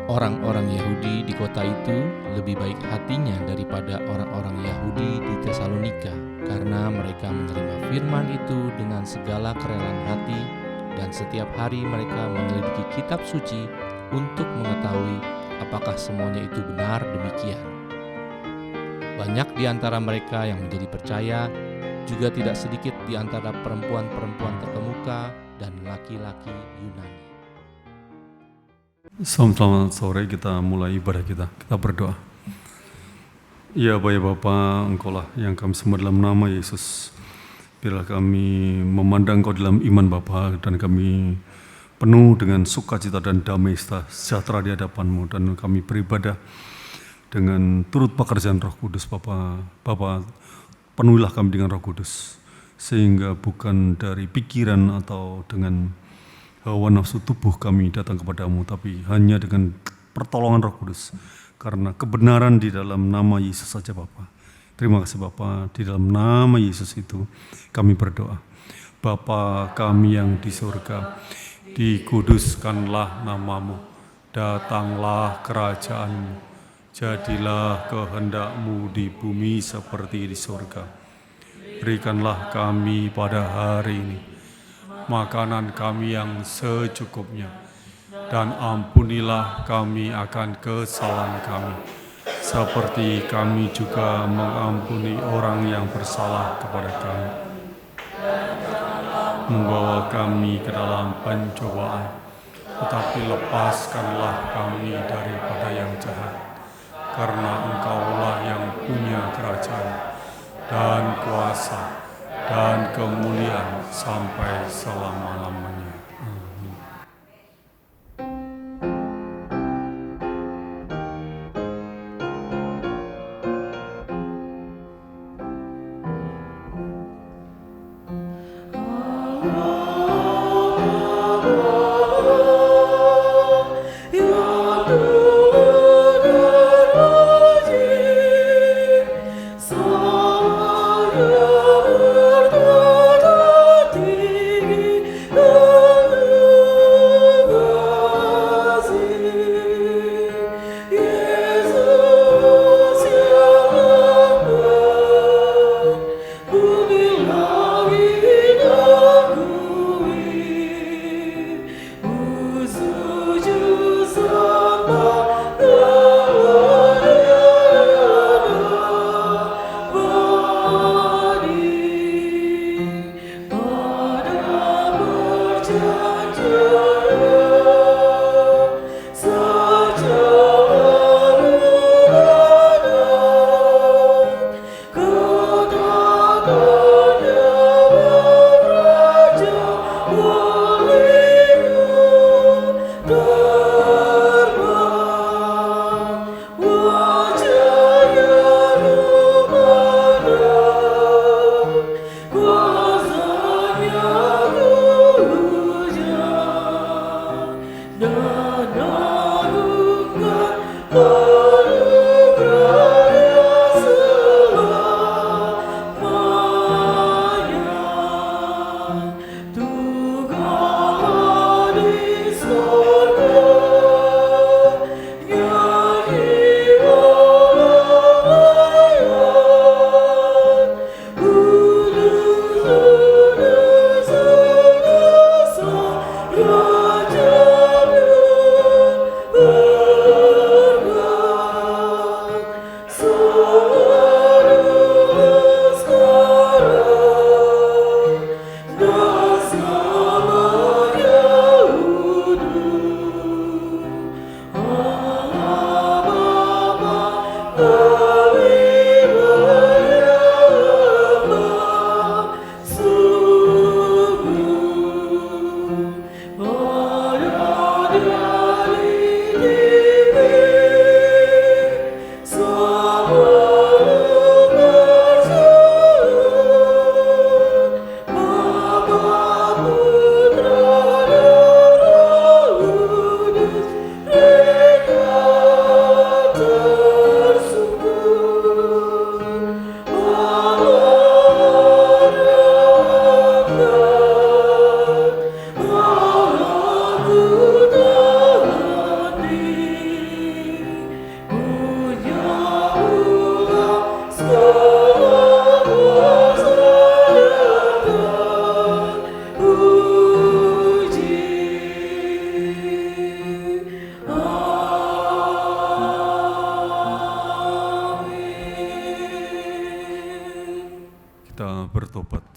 Orang-orang Yahudi di kota itu lebih baik hatinya daripada orang-orang Yahudi di Tesalonika, karena mereka menerima firman itu dengan segala kerelaan hati, dan setiap hari mereka menyelidiki kitab suci untuk mengetahui apakah semuanya itu benar demikian. Banyak di antara mereka yang menjadi percaya, juga tidak sedikit di antara perempuan-perempuan terkemuka dan laki-laki Yunani. Selamat sore, kita mulai ibadah kita. Kita berdoa. Ya Bapa, Engkaulah yang kami sembah dalam nama Yesus. Biarlah kami memandang Kau dalam iman Bapa, dan kami penuh dengan sukacita dan damai sejahtera di hadapan-Mu, dan kami beribadah dengan turut pekerjaan Roh Kudus Bapa. Bapa, penuhilah kami dengan Roh Kudus, sehingga bukan dari pikiran atau dengan hawa nafsu tubuh kami datang kepadamu, tapi hanya dengan pertolongan Roh Kudus, karena kebenaran di dalam nama Yesus saja Bapa. Terima kasih Bapa, di dalam nama Yesus itu kami berdoa. Bapa kami yang di surga, dikuduskanlah namamu, datanglah kerajaanmu, jadilah kehendak-Mu di bumi seperti di surga. Berikanlah kami pada hari ini makanan kami yang secukupnya, dan ampunilah kami akan kesalahan kami, seperti kami juga mengampuni orang yang bersalah kepada kami. Membawa kami ke dalam pencobaan, tetapi lepaskanlah kami daripada yang jahat, karena Engkaulah yang punya kerajaan dan kuasa dan kemuliaan sampai selama-lamanya. Amin.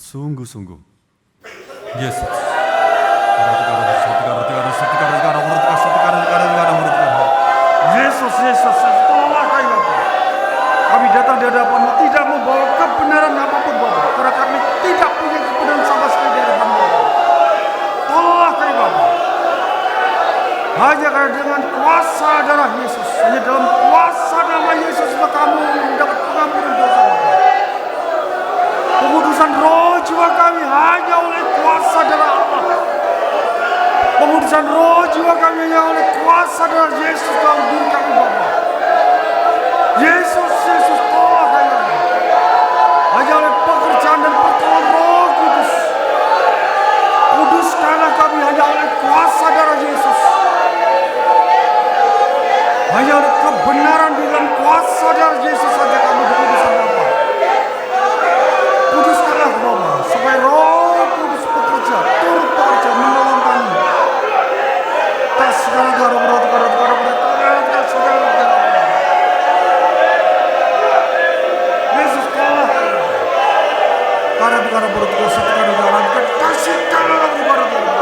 Sungguh-sungguh. Yesus. Yesus, Yesus, tolonglah kami Bapa. Kami datang di hadapan-Mu tidak membawa kebenaran apapun Bapa, karena kami tidak punya kebenaran sama sekali di hadapan-Mu Bapa. Tolonglah kami Bapa. Hanya karena dengan kuasa darah Yesus, hanya dalam kuasa nama Yesus kamu mendapat pengampunan dosa Bapa. Pengudusan roh jiwa kami hanya oleh kuasa darah Allah. Pengudusan roh jiwa kami hanya oleh kuasa darah Yesus dalam diri kami Bapa. Yesus, Yesus, tolong kami. Hanya oleh pekerjaan dan pertolongan Roh Kudus. Kuduskanlah kami hanya oleh kuasa darah Yesus. Hanya oleh kebenaran di dalam kuasa darah Yesus saja kami dikuduskan Bapa. Kuduskanlah Bapa, supaya Roh Kudus bekerja, turut bekerja, menolong kami. Tas segala segala Yesus tolong. Karena berdosa sekarang dalam kasih kalah kepada Tuhan.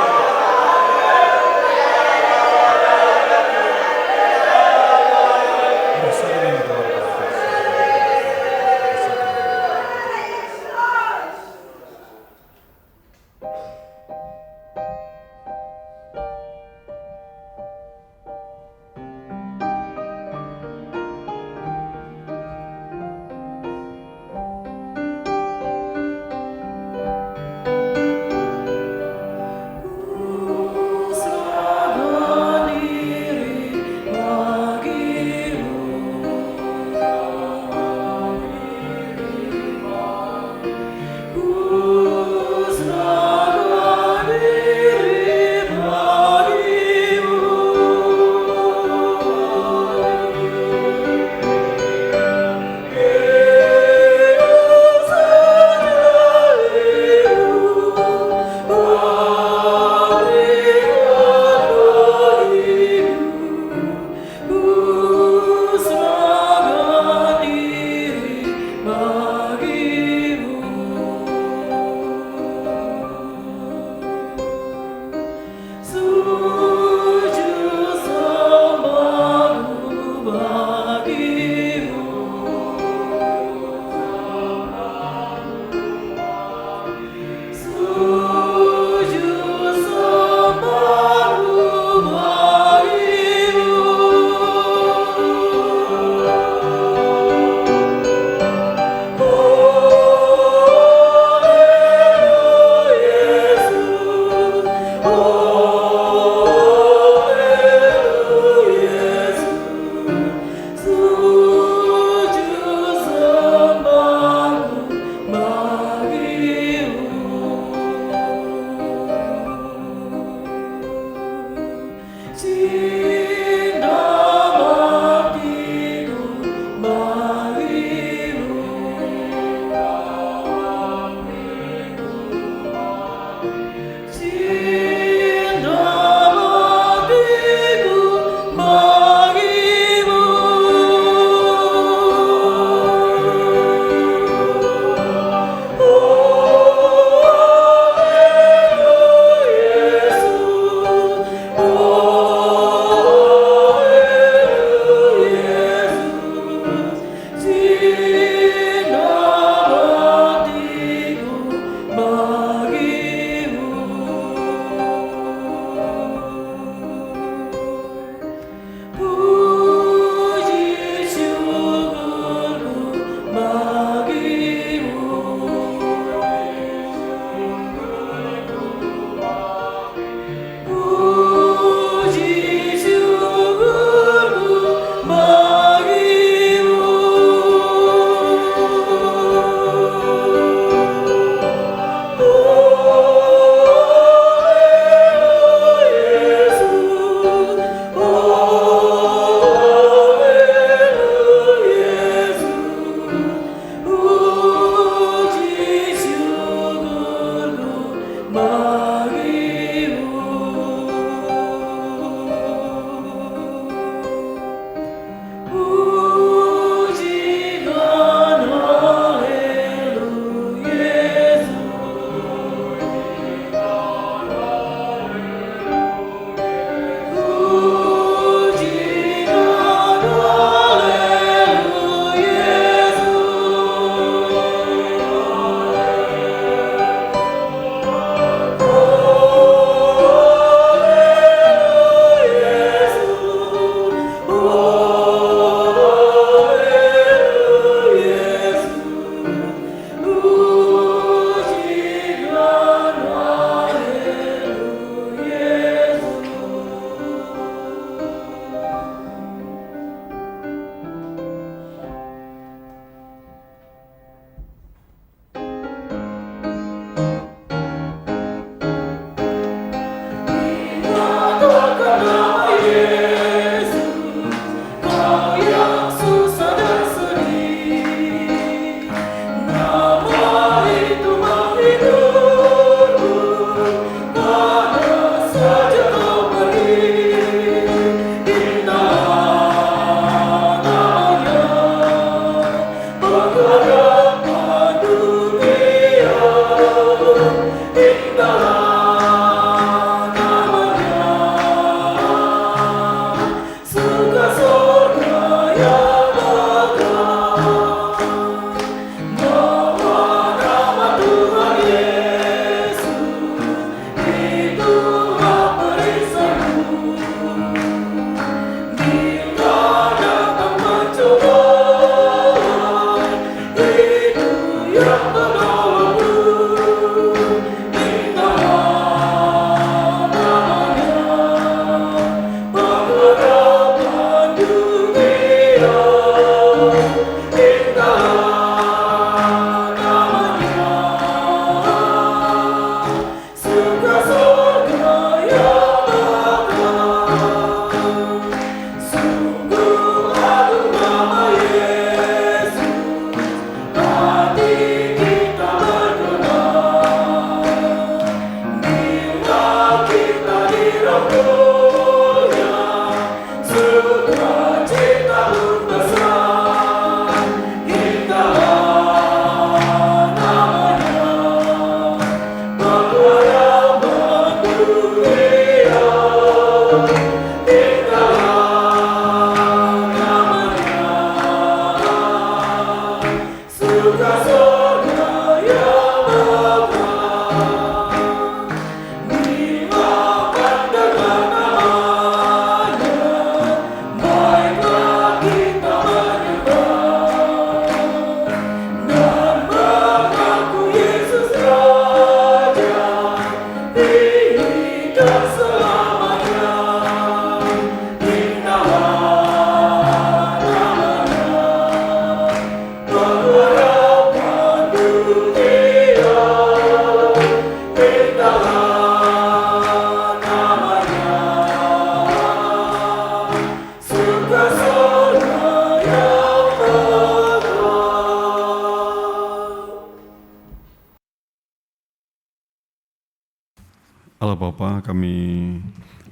Allah Bapa, kami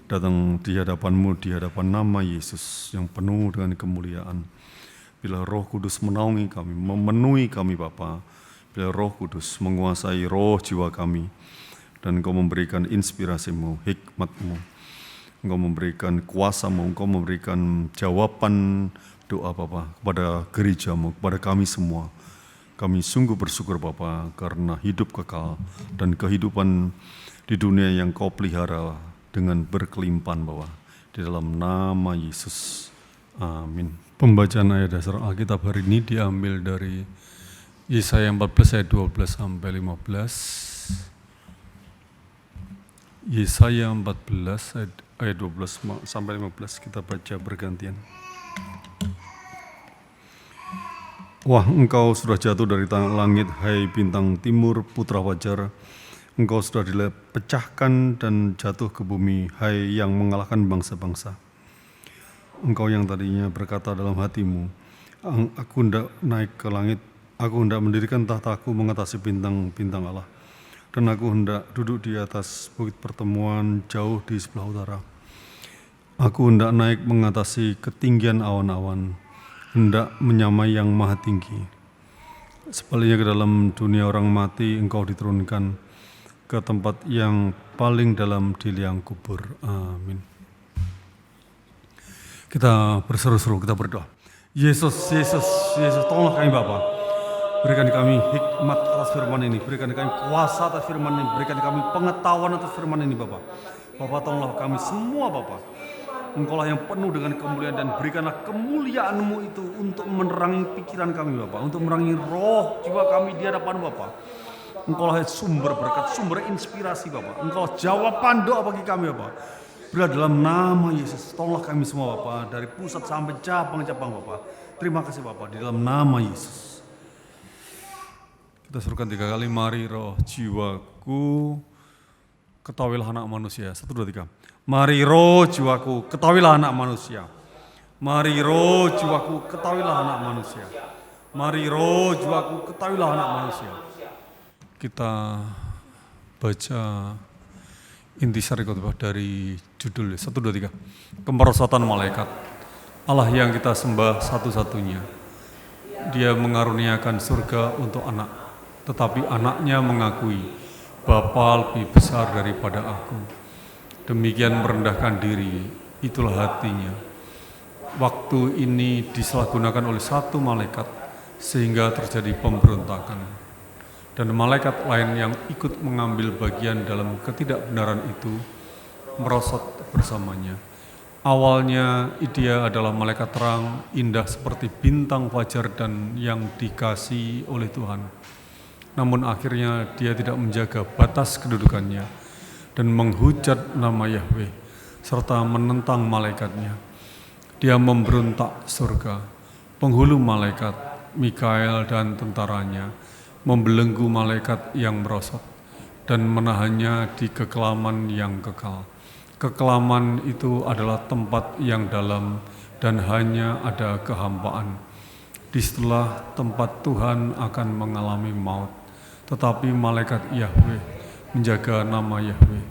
datang di hadapan-Mu, di hadapan nama Yesus yang penuh dengan kemuliaan. Bila Roh Kudus menaungi kami, memenuhi kami Bapa, bila Roh Kudus menguasai roh jiwa kami, dan Engkau memberikan inspirasi-Mu, hikmat-Mu, Engkau memberikan kuasa-Mu, Engkau memberikan jawaban doa Bapa kepada gereja-Mu, kepada kami semua. Kami sungguh bersyukur Bapa karena hidup kekal dan kehidupan di dunia yang Kau pelihara dengan berkelimpahan Bapa. Di dalam nama Yesus. Amin. Pembacaan ayat dasar Alkitab hari ini diambil dari Yesaya 14 ayat 12 sampai 15. Yesaya 14 ayat 12 sampai 15 kita baca bergantian. Wah, engkau sudah jatuh dari langit, hai bintang timur, putra fajar. Engkau sudah dipecahkan dan jatuh ke bumi, hai yang mengalahkan bangsa-bangsa. Engkau yang tadinya berkata dalam hatimu, aku hendak naik ke langit, aku hendak mendirikan tahtaku mengatasi bintang-bintang Allah. Dan aku hendak duduk di atas bukit pertemuan jauh di sebelah utara. Aku hendak naik mengatasi ketinggian awan-awan, hendak menyamai yang maha tinggi. Sebaliknya ke dalam dunia orang mati engkau diturunkan, ke tempat yang paling dalam di liang kubur. Amin. Kita berseru-seru, kita berdoa. Yesus, tolonglah kami Bapa. Berikan kami hikmat atas firman ini, berikan kami kuasa atas firman ini, berikan kami pengetahuan atas firman ini Bapa. Bapa, tolonglah kami semua Bapa. Engkaulah yang penuh dengan kemuliaan, dan berikanlah kemuliaan-Mu itu untuk menerangi pikiran kami Bapa, untuk menerangi roh jiwa kami di hadapan Bapa. Engkaulah sumber berkat, sumber inspirasi Bapa. Engkau jawaban doa bagi kami Bapa. Bila dalam nama Yesus, tolonglah kami semua Bapa, dari pusat sampai cabang-cabang Bapa. Terima kasih Bapa, di dalam nama Yesus. Kita suruhkan 3 kali, mari roh jiwaku, ketahuilah anak manusia. 1, 2, 3. Mari roh jiwaku, ketahuilah anak manusia. Mari roh jiwaku, ketahuilah anak manusia. Mari roh jiwaku, ketahuilah anak manusia. Kita baca intisari khotbah dari judul 1, 2, 3. Kemerosotan malaikat. Allah yang kita sembah satu-satunya. Dia mengaruniakan surga untuk anak, tetapi anaknya mengakui, Bapa lebih besar daripada aku. Demikian merendahkan diri, itulah hatinya. waktu ini disalahgunakan oleh satu malaikat sehingga terjadi pemberontakan. Dan malaikat lain yang ikut mengambil bagian dalam ketidakbenaran itu merosot bersamanya. Awalnya dia adalah malaikat terang, indah seperti bintang fajar dan yang dikasihi oleh Tuhan. Namun akhirnya dia tidak menjaga batas kedudukannya dan menghujat nama Yahweh serta menentang malaikatnya. Dia memberontak surga, penghulu malaikat, Mikael dan tentaranya, membelenggu malaikat yang merosot dan menahannya di kekelaman yang kekal. Kekelaman itu adalah tempat yang dalam dan hanya ada kehampaan. Disitulah tempat Tuhan akan mengalami maut. Tetapi malaikat Yahweh menjaga nama Yahweh,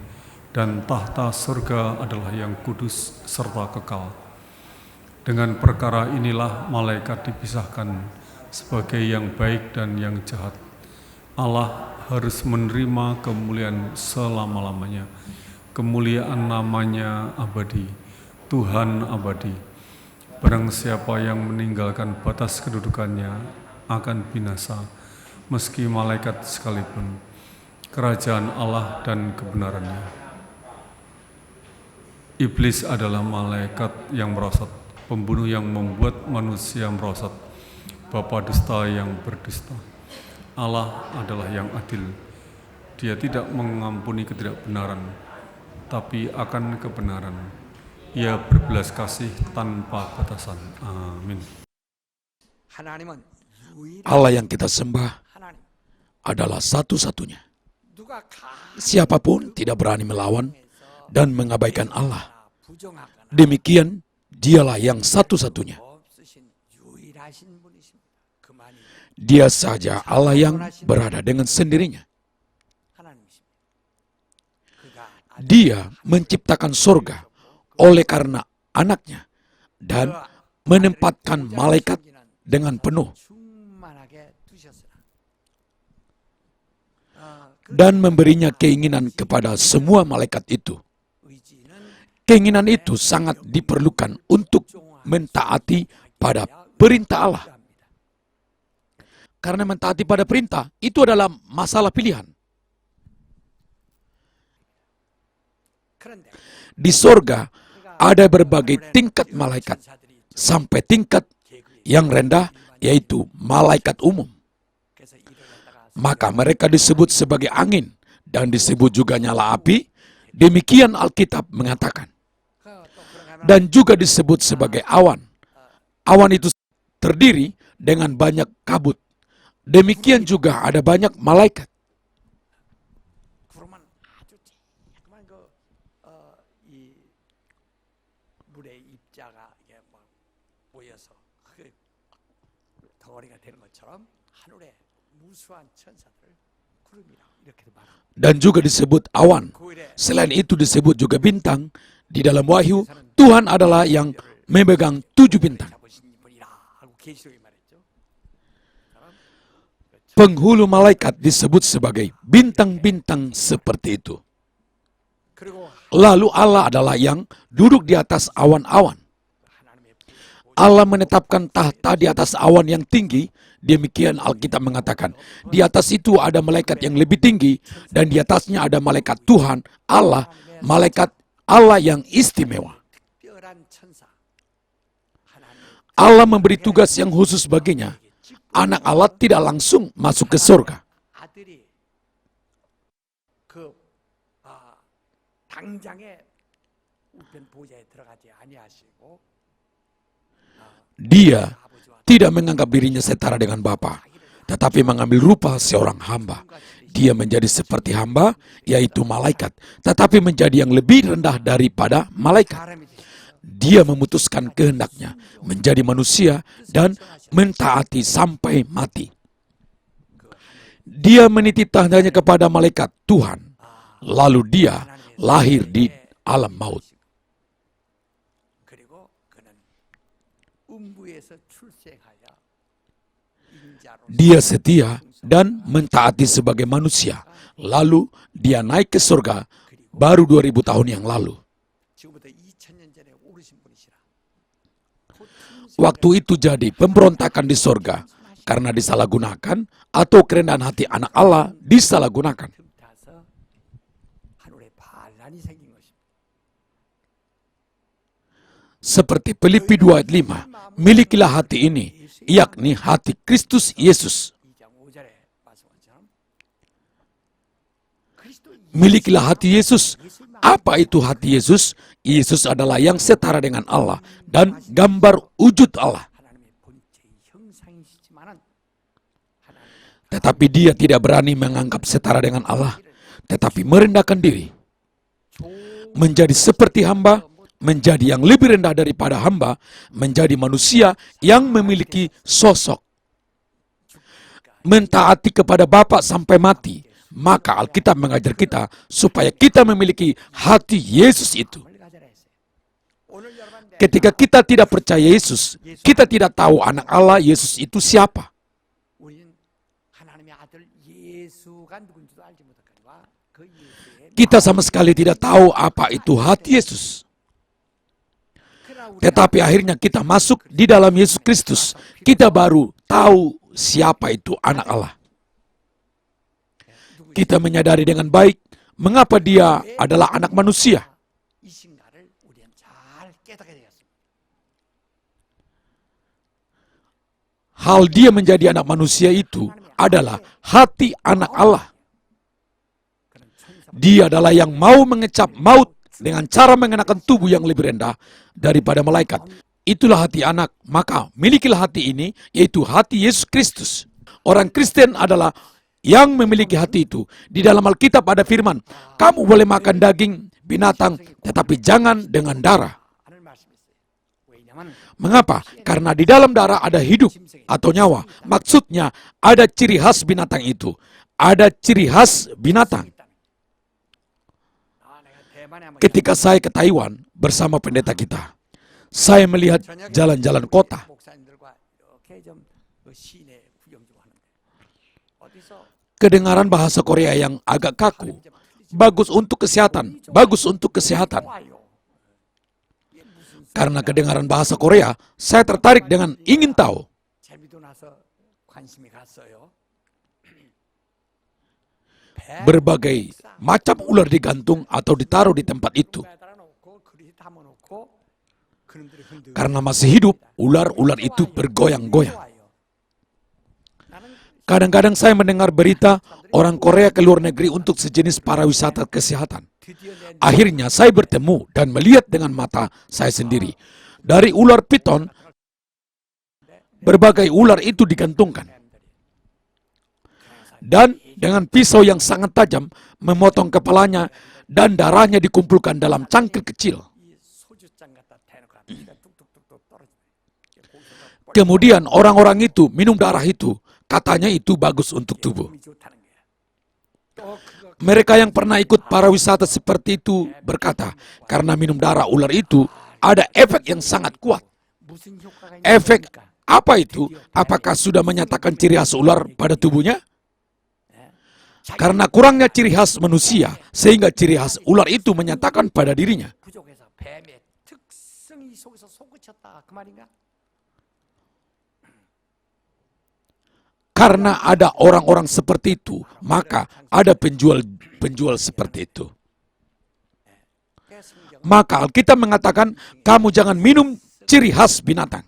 dan tahta surga adalah yang kudus serta kekal. Dengan perkara inilah malaikat dipisahkan sebagai yang baik dan yang jahat. Allah harus menerima kemuliaan selama-lamanya. Kemuliaan namanya abadi, Tuhan abadi. Barang siapa yang meninggalkan batas kedudukannya akan binasa, meski malaikat sekalipun. Kerajaan Allah dan kebenarannya. Iblis adalah malaikat yang merosot, pembunuh yang membuat manusia merosot, bapa dusta yang berdusta. Allah adalah yang adil. Dia tidak mengampuni ketidakbenaran, tapi akan kebenaran. Ia berbelas kasih tanpa batasan. Amin. Allah yang kita sembah adalah satu-satunya. Siapapun tidak berani melawan dan mengabaikan Allah. Demikian dialah yang satu-satunya. Dia saja Allah yang berada dengan sendirinya. Dia menciptakan surga oleh karena anaknya dan menempatkan malaikat dengan penuh dan memberinya keinginan kepada semua malaikat itu. Keinginan itu sangat diperlukan untuk mentaati pada perintah Allah. Karena mentaati pada perintah itu adalah masalah pilihan. Di sorga ada berbagai tingkat malaikat, sampai tingkat yang rendah yaitu malaikat umum. Maka mereka disebut sebagai angin dan disebut juga nyala api. Demikian Alkitab mengatakan. Dan juga disebut sebagai awan. Awan itu terdiri dengan banyak kabut. Demikian juga ada banyak malaikat. Dan juga disebut awan. Selain itu disebut juga bintang. Di dalam Wahyu, Tuhan adalah yang memegang 7 bintang. Penghulu malaikat disebut sebagai bintang-bintang seperti itu. Lalu Allah adalah yang duduk di atas awan-awan. Allah menetapkan tahta di atas awan yang tinggi. Demikian Alkitab mengatakan, di atas itu ada malaikat yang lebih tinggi, dan di atasnya ada malaikat Tuhan, Allah, malaikat Allah yang istimewa. Allah memberi tugas yang khusus baginya. Anak Allah tidak langsung masuk ke surga. Dia tidak menganggap dirinya setara dengan Bapa, tetapi mengambil rupa seorang hamba. Dia menjadi seperti hamba, yaitu malaikat, tetapi menjadi yang lebih rendah daripada malaikat. Dia memutuskan kehendaknya menjadi manusia dan mentaati sampai mati. Dia meniti tandanya kepada malaikat Tuhan, lalu dia lahir di alam maut. Dia setia dan mentaati sebagai manusia. Lalu dia naik ke surga baru 2000 tahun yang lalu. waktu itu jadi pemberontakan di sorga karena disalahgunakan, atau kerendahan hati anak Allah disalahgunakan. 틈타서 하늘에 반란이 생긴 것입니다. Seperti Filipi 2 ayat 5, milikilah hati ini, yakni hati Kristus Yesus. 2장 5절에 말씀한 것처럼 그리스도 Milikilah hati Yesus. Apa itu hati Yesus? Yesus adalah yang setara dengan Allah dan gambar wujud Allah. 하나님의 본체의 형상이시지만은 하나님 Tetapi dia tidak berani menganggap setara dengan Allah, tetapi merendahkan diri, menjadi seperti hamba, menjadi yang lebih rendah daripada hamba, menjadi manusia yang memiliki sosok, mentaati kepada Bapa sampai mati. Maka Alkitab mengajar kita supaya kita memiliki hati Yesus itu. 을 가져라 했어요. 오늘 여러분 Ketika kita tidak percaya Yesus, kita tidak tahu anak Allah Yesus itu siapa. 우리는 하나님의 아들 예수가 누군지도 알지 못하거니와 그 예수의 Kita sama sekali tidak tahu apa itu hati Yesus. 그러나 우리가 Tetapi akhirnya kita masuk di dalam Yesus Kristus. Kita baru tahu siapa itu anak Allah. Kita menyadari dengan baik mengapa dia adalah anak manusia. 이신가를 우리는 잘 깨닫게 되었습니다. Hal dia menjadi anak manusia itu adalah hati anak Allah. 그는 천사 Dia adalah yang mau mengecap maut dengan cara mengenakan tubuh yang lebih rendah daripada malaikat. Itulah hati anak. Maka milikilah hati ini, yaitu hati Yesus Kristus. Orang Kristen adalah yang memiliki hati itu. Di dalam Alkitab ada firman, kamu boleh makan daging binatang, tetapi jangan dengan darah. 하는 말씀이 있어요. 왜냐하면 Mengapa? Karena di dalam darah ada hidup atau nyawa. Maksudnya ada ciri khas binatang itu. Ada ciri khas binatang. 내가 대만에 한번 Ketika saya ke Taiwan bersama pendeta kita, saya melihat jalan-jalan kota. 목사님들과 이렇게 좀 시내 구경 좀 하는데 어디서 Kedengaran bahasa Korea yang agak kaku. Bagus untuk kesehatan. Bagus untuk kesehatan. 와요. Karena kedengaran bahasa Korea, saya tertarik dengan ingin tahu. 재미도 나서 관심이 갔어요. Berbagai macam ular digantung atau ditaruh di tempat itu. 매달아 놓고 그릇에 담아 놓고 그놈들이 흔들고 Karena masih hidup, ular-ular itu bergoyang-goyang. 와요. 나는 Kadang-kadang saya mendengar berita orang Korea ke luar negeri untuk sejenis pariwisata kesehatan. 드디어 내 Akhirnya saya bertemu dan melihat dengan mata saya sendiri. Dari ular piton, berbagai ular itu digantungkan. Dan dengan pisau yang sangat tajam, memotong kepalanya dan darahnya dikumpulkan dalam cangkir kecil. 이 소주잔 갖다 대놓고 피가 뚝뚝뚝뚝 떨어지네. Kemudian orang-orang itu minum darah itu. Katanya itu bagus untuk tubuh. 몸이 좋다는 거야. 또 그거 Mereka yang pernah ikut pariwisata seperti itu berkata, karena minum darah ular itu ada efek yang sangat kuat. 무슨 효과가 Efek 있습니까? apa itu? Apakah sudah menyatakan ciri khas ular pada tubuhnya? Karena kurangnya ciri khas manusia, sehingga ciri khas ular itu menyatakan pada dirinya. 부족해서 뱀의 특성이 속에서 솟구쳤다 그 말인가? Karena ada orang-orang seperti itu, maka ada penjual seperti itu. Maka Alkitab mengatakan, kamu jangan minum ciri khas binatang.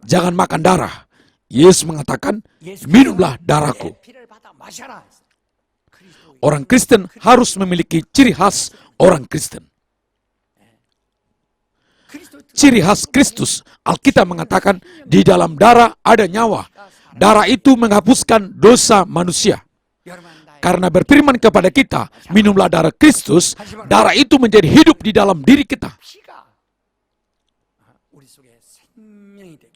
Jangan makan darah. Yesus mengatakan, minumlah darahku. 피를 받아 마셔라. 그리스도 Orang Kristen harus memiliki ciri khas orang Kristen. 그리스도 Ciri khas Kristus, Alkitab mengatakan, di dalam darah ada nyawa. Darah itu menghapuskan dosa manusia. 여러분 나의 Karena berfirman kepada kita, minumlah darah Kristus, darah itu menjadi hidup di dalam diri kita. 피가 우리 속에 생명이 되고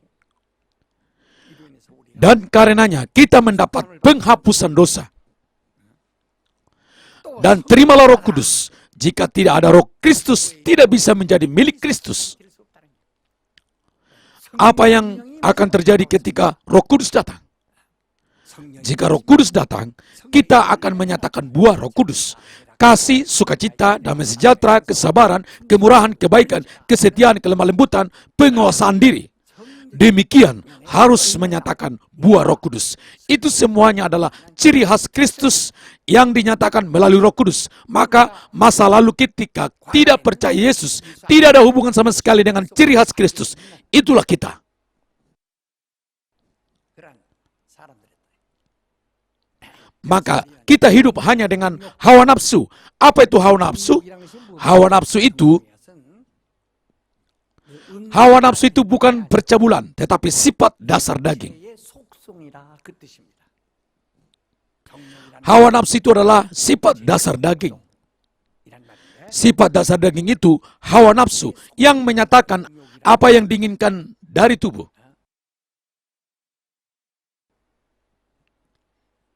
이로 인해서 우리가 Dan karenanya kita mendapat penghapusan dosa. Dan terimalah Roh Kudus. Jika tidak ada Roh Kristus, tidak bisa menjadi milik Kristus. 수 없다는 거예요. Apa yang akan terjadi ketika Roh Kudus datang? 성령이 Jika Roh Kudus datang, kita akan menyatakan buah Roh Kudus. kasih, sukacita, damai sejahtera, kesabaran, kemurahan, kebaikan, kesetiaan, kelemah lembutan, penguasaan diri. Demikian harus menyatakan buah Roh Kudus. Itu semuanya adalah ciri khas Kristus yang dinyatakan melalui Roh Kudus. Maka masa lalu ketika tidak percaya Yesus, tidak ada hubungan sama sekali dengan ciri khas Kristus. Itulah kita. 그런 사람들이 Maka kita hidup hanya dengan hawa nafsu. Apa itu hawa nafsu? Hawa nafsu itu bukan percabulan, tetapi sifat dasar daging. 의 속성이라 그 뜻입니다. Hawa nafsu itu adalah sifat dasar daging. 이란 말인데 Sifat dasar daging itu hawa nafsu yang menyatakan apa yang diinginkan dari tubuh.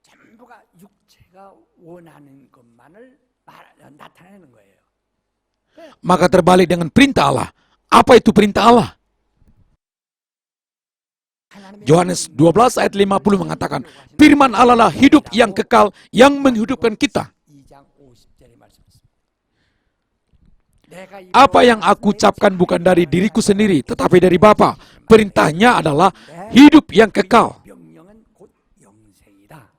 전부가 육체가 원하는 것만을 나타내는 거예요. Maka terbalik dengan perintah Allah. Apa itu perintah Allah? Yohanes 12 ayat 50 mengatakan, firman Allah lah hidup yang kekal yang menghidupkan kita. 2장 50절의 말씀입니다. Apa yang aku ucapkan bukan dari diriku sendiri, tetapi dari Bapa. Perintahnya adalah hidup yang kekal. 명령은 곧 영생이다.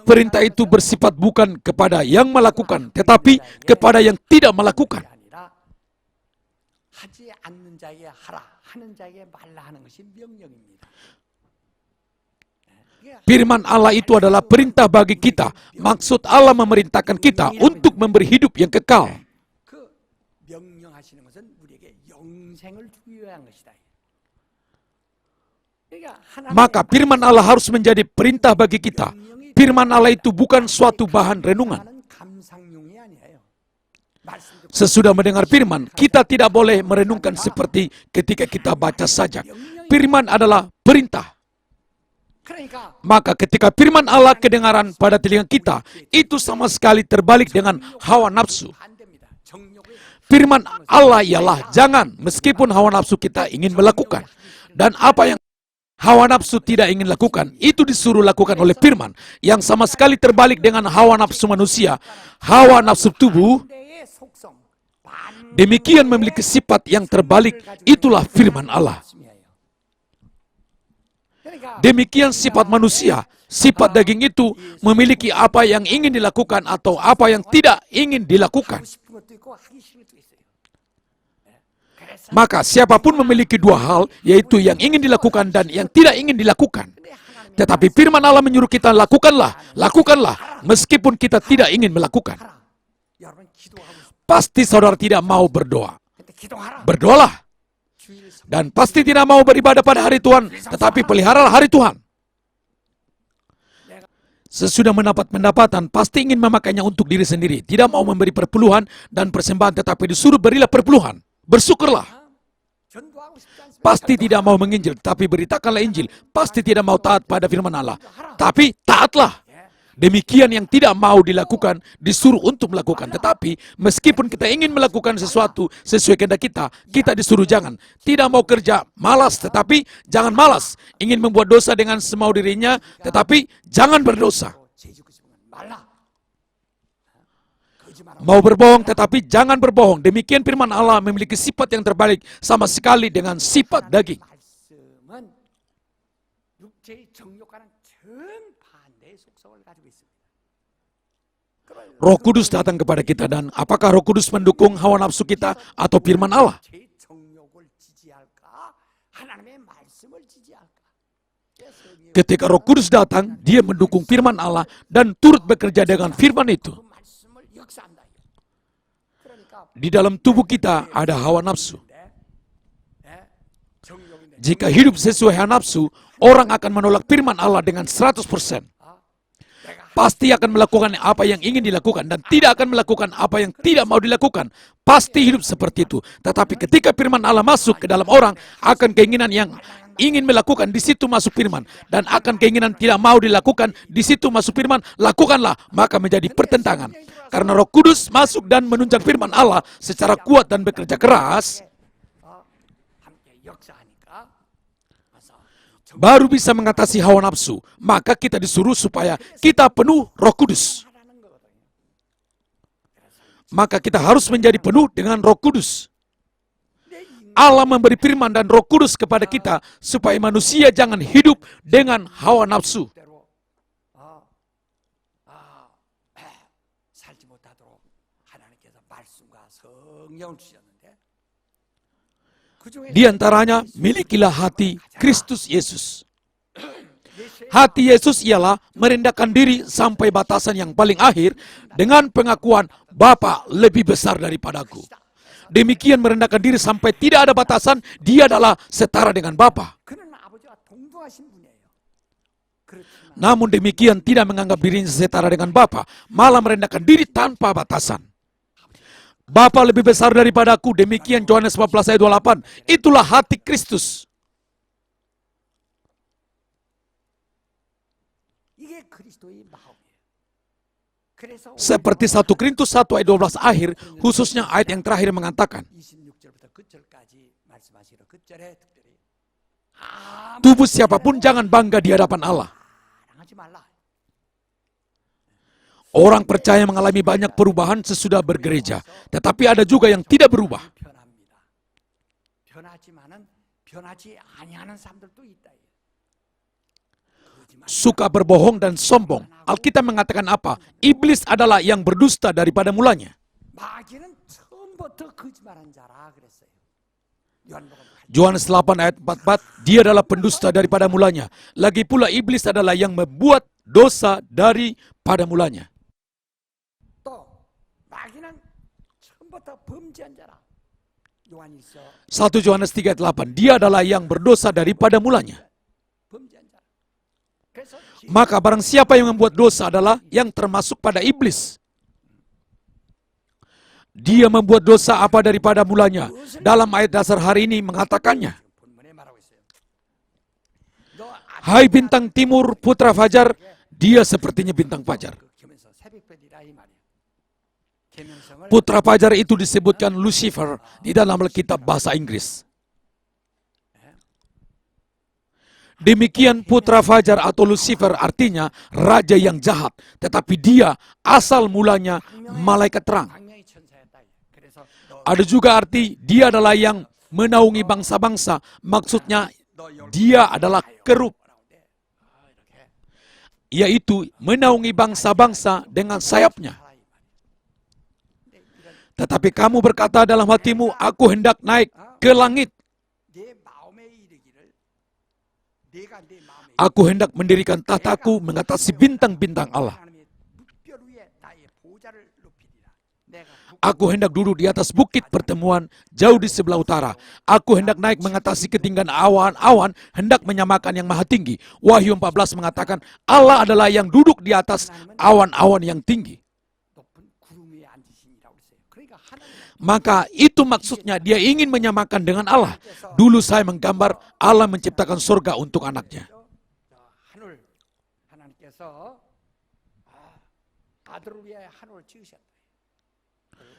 Perintah itu bersifat bukan kepada yang melakukan, tetapi kepada yang tidak melakukan. 아니라 하지 않는 자에게 하라, 하는 자에게 말라 하는 것이 명령입니다. Firman Allah itu adalah perintah bagi kita. Maksud Allah memerintahkan kita untuk memberi hidup yang kekal. 그 명령하시는 것은 우리에게 영생을 주기 위한 것이다. 그러니까 Maka firman Allah harus menjadi perintah bagi kita. Firman Allah itu bukan suatu bahan renungan. 감상용이 아니에요. Sesudah mendengar firman, kita tidak boleh merenungkan seperti ketika kita baca saja. Firman adalah perintah. 그러니까 Maka ketika firman Allah kedengaran pada telinga kita, itu sama sekali terbalik dengan hawa nafsu. 반대입니다. 정욕의 Firman Allah ialah jangan, meskipun hawa nafsu kita ingin melakukan. Dan apa yang hawa nafsu tidak ingin lakukan, itu disuruh lakukan oleh firman, yang sama sekali terbalik dengan hawa nafsu manusia. Hawa nafsu tubuh, 반대의 속성, demikian memiliki sifat yang terbalik, itulah firman Allah. 그러니까 Demikian sifat manusia, sifat daging itu memiliki apa yang ingin dilakukan atau apa yang tidak ingin dilakukan. 하고 싶은 것도 있고 하기 싫은 것도 있어요. 그래서 Maka siapapun memiliki dua hal, yaitu yang ingin dilakukan dan yang tidak ingin dilakukan. Tetapi firman Allah menyuruh kita lakukanlah, lakukanlah, meskipun kita tidak ingin melakukan. 하라. 여러분 기도하고 싶. Pasti saudara tidak mau berdoa. 근데 기도하라. Berdoalah. 주일 성- Dan pasti tidak mau beribadah pada hari Tuhan, tetapi peliharalah hari Tuhan. Sesudah mendapat pendapatan, pasti ingin memakainya untuk diri sendiri. Tidak mau memberi perpuluhan dan persembahan, tetapi disuruh berilah perpuluhan. Bersyukurlah. 전도하고 싶지 않습니까? Pasti tidak mau menginjil, tapi beritakanlah Injil. Pasti tidak mau taat pada firman Allah, tapi taatlah. Demikian yang tidak mau dilakukan, disuruh untuk melakukan. Tetapi meskipun kita ingin melakukan sesuatu sesuai kehendak kita, kita disuruh jangan. Tidak mau kerja, malas, tetapi jangan malas. Ingin membuat dosa dengan semau dirinya, tetapi jangan berdosa. 죄짓고 싶은 건 말라. 거짓말하고 Mau berbohong, tetapi jangan berbohong. Demikian firman Allah memiliki sifat yang terbalik sama sekali dengan sifat daging. 말씀은 육체의 정욕과는 정반대의 속성을 가지고 있습니다. Roh Kudus datang kepada kita, dan apakah Roh Kudus mendukung hawa nafsu kita atau firman Allah? 제 정욕을 지지할까? 하나님의 말씀을 지지할까? Ketika Roh Kudus datang, dia mendukung firman Allah dan turut bekerja dengan firman itu. 그 말씀을 역사한다. 그러니까 Di dalam tubuh kita ada hawa nafsu. 정욕인데 Jika hidup sesuai hawa nafsu, orang akan menolak firman Allah dengan 100%. Pasti akan melakukan apa yang ingin dilakukan dan tidak akan melakukan apa yang tidak mau dilakukan. Pasti hidup seperti itu. Tetapi ketika firman Allah masuk ke dalam orang, akan keinginan yang ingin melakukan, di situ masuk firman. Dan akan keinginan tidak mau dilakukan, di situ masuk firman, lakukanlah. Maka menjadi pertentangan. Karena Roh Kudus masuk dan menunjang firman Allah secara kuat dan bekerja keras, 함께 역사하니까 그래서 baru bisa mengatasi hawa nafsu. Maka kita disuruh supaya kita penuh Roh Kudus. 하라는 거거든요. maka kita harus menjadi penuh dengan Roh Kudus. Allah memberi firman dan Roh Kudus kepada kita supaya manusia jangan hidup dengan hawa nafsu. 대로 살지 못하도록 하나님께서 말씀과 성령을 주셨는데 Di antaranya, milikilah hati Kristus Yesus. Hati Yesus ialah merendahkan diri sampai batasan yang paling akhir dengan pengakuan Bapa lebih besar daripadaku. Demikian merendahkan diri sampai tidak ada batasan, dia adalah setara dengan Bapa. 그는 아버지와 동등하신 분이에요. 그렇지만 Namun demikian tidak menganggap dirinya setara dengan Bapa, malah merendahkan diri tanpa batasan. Bapa lebih besar daripadaku, demikian Yohanes 14 ayat 28. Itulah hati Kristus. 이게 그리스도의 마음이에요. 그래서 Seperti 1 Korintus 1 ayat 12 akhir, khususnya ayat yang terakhir mengatakan, 26절부터 끝절까지 말씀하시기로 끝절에 특별히 아무 tubuh siapapun jangan bangga di hadapan Allah. 자랑하지 말라. Orang percaya mengalami banyak perubahan sesudah bergereja, tetapi ada juga yang tidak berubah. 변합니다. 변하지만은 변하지 아니하는 사람들도 있다. 거짓말. Suka berbohong dan sombong. Alkitab mengatakan apa? Iblis adalah yang berdusta daripada mulanya. 마귀는 처음부터 거짓말한 자라 그랬어요. 요한복음 Yohanes 8 ayat 44, dia adalah pendusta daripada mulanya. Lagi pula iblis adalah yang membuat dosa daripada mulanya. 또 마귀는 처음부터 범죄한 자라. 요한일서 1 Yohanes 3 ayat 8, dia adalah yang berdosa daripada mulanya. 범죄한 자라. 그래서 Maka barang siapa yang membuat dosa adalah yang termasuk pada iblis. Dia membuat dosa apa daripada mulanya. Dalam ayat dasar hari ini mengatakannya. 지금 본문에 말하고 있어요. 너 Hai bintang timur, putra fajar, dia sepertinya bintang fajar. 그러면서 새벽별이라 이 말이에요. 계명성을 Putra fajar itu disebutkan Lucifer di dalam Alkitab bahasa Inggris. Demikian putra fajar atau Lucifer artinya raja yang jahat, tetapi dia asal mulanya malaikat terang. 광명의 천사였다. 그래서 너 Ada juga arti dia adalah yang menaungi bangsa-bangsa, maksudnya dia adalah kerub, 이렇게 yaitu menaungi bangsa-bangsa dengan sayapnya. 살아 이 말이에요. 근데 이런 Tetapi kamu berkata dalam hatimu, aku hendak naik ke langit. 내 마음에 이르기를 내가 내 마음에 Aku hendak mendirikan tahtaku mengatasi bintang-bintang Allah. 하나님의 묵별 위에 나의 보좌를 높이리라. 내가 Aku hendak duduk di atas bukit pertemuan jauh di sebelah utara. Aku hendak naik mengatasi ketinggian awan-awan, hendak menyamakan yang maha tinggi. Wahyu 14 mengatakan Allah adalah yang duduk di atas awan-awan yang tinggi. 높은 구름 위에 앉으시니라고 그랬어요. 그러니까 하나님 Maka itu maksudnya dia ingin menyamakan dengan Allah. Dulu saya menggambar Allah menciptakan surga untuk anaknya. 하늘 하나님께서 아들을 위하여 하늘을 지으셨다.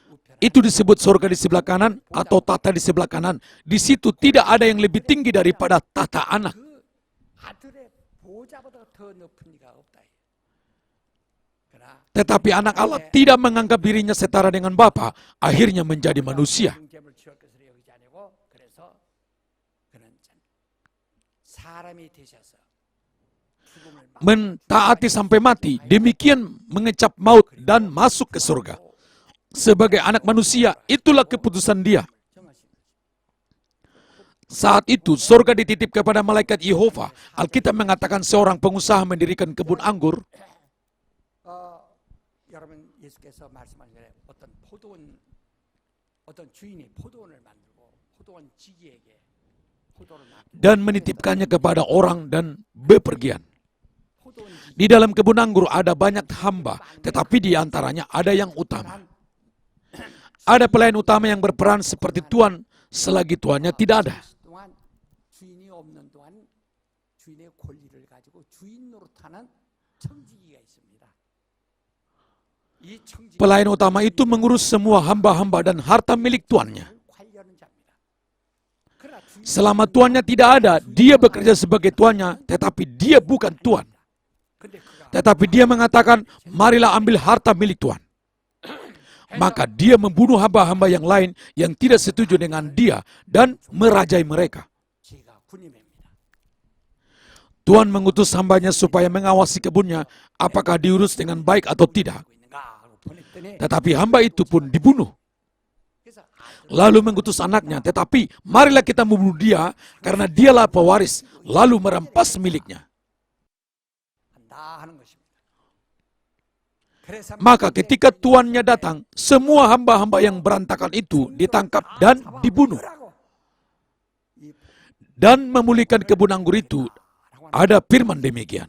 우편한 Itu disebut surga di sebelah kanan atau tahta di sebelah kanan. Di situ tidak ada yang lebih tinggi daripada tahta anak. 그 아들의 보좌보다 더 높은 이가 없다. 그러나 Tetapi anak Allah tidak menganggap dirinya setara dengan Bapa, akhirnya menjadi manusia. 중재물 취할 것을 여기지 아니고 그래서 그는 사람이 되셔서 죽음을 Mentaati sampai mati, demikian mengecap maut dan masuk ke surga. Sebagai anak manusia, itulah keputusan dia. 정하신 거죠. Saat itu, surga dititip kepada malaikat Yehova. Alkitab mengatakan seorang pengusaha mendirikan kebun anggur. 여러분 예수께서 말씀하시기를 어떤 주인이 포도원을 만들고 포도원 지기에게 포도를 맡기고 Dan menitipkannya kepada orang dan bepergian. 포도원 지기 Di dalam kebun anggur ada banyak hamba, tetapi di antaranya ada yang utama. Ada pelayan utama yang berperan seperti Tuhan selagi tuannya tidak ada. 동안 주인이 없는 동안 주인의 권리를 가지고 주인 노릇하는 청지기가 있습니다. 이 청지기가 Pelayan utama itu mengurus semua hamba-hamba dan harta milik tuannya. 관리하는 자입니다. 그러나 주인 Selama tuannya tidak ada, dia bekerja sebagai tuannya, tetapi dia bukan tuan. 근데 그가 Tetapi dia mengatakan, marilah ambil harta milik Tuhan. maka dia membunuh hamba-hamba yang lain yang tidak setuju dengan dia dan merajai mereka. 제가 군임입니다. Tuhan mengutus hambanya supaya mengawasi kebunnya apakah diurus dengan baik atau tidak. 하고 있는가 하고 보냈더니 Tetapi hamba itu pun dibunuh. 그래서 Lalu mengutus anaknya, tetapi marilah kita membunuh dia karena dialah pewaris, lalu merampas miliknya. 한다 하는 것입니다. 그래서 Maka ketika tuannya datang, semua hamba-hamba yang berantakan itu ditangkap dan dibunuh. 하라고 이 Dan memulihkan kebun anggur itu, ada firman demikian.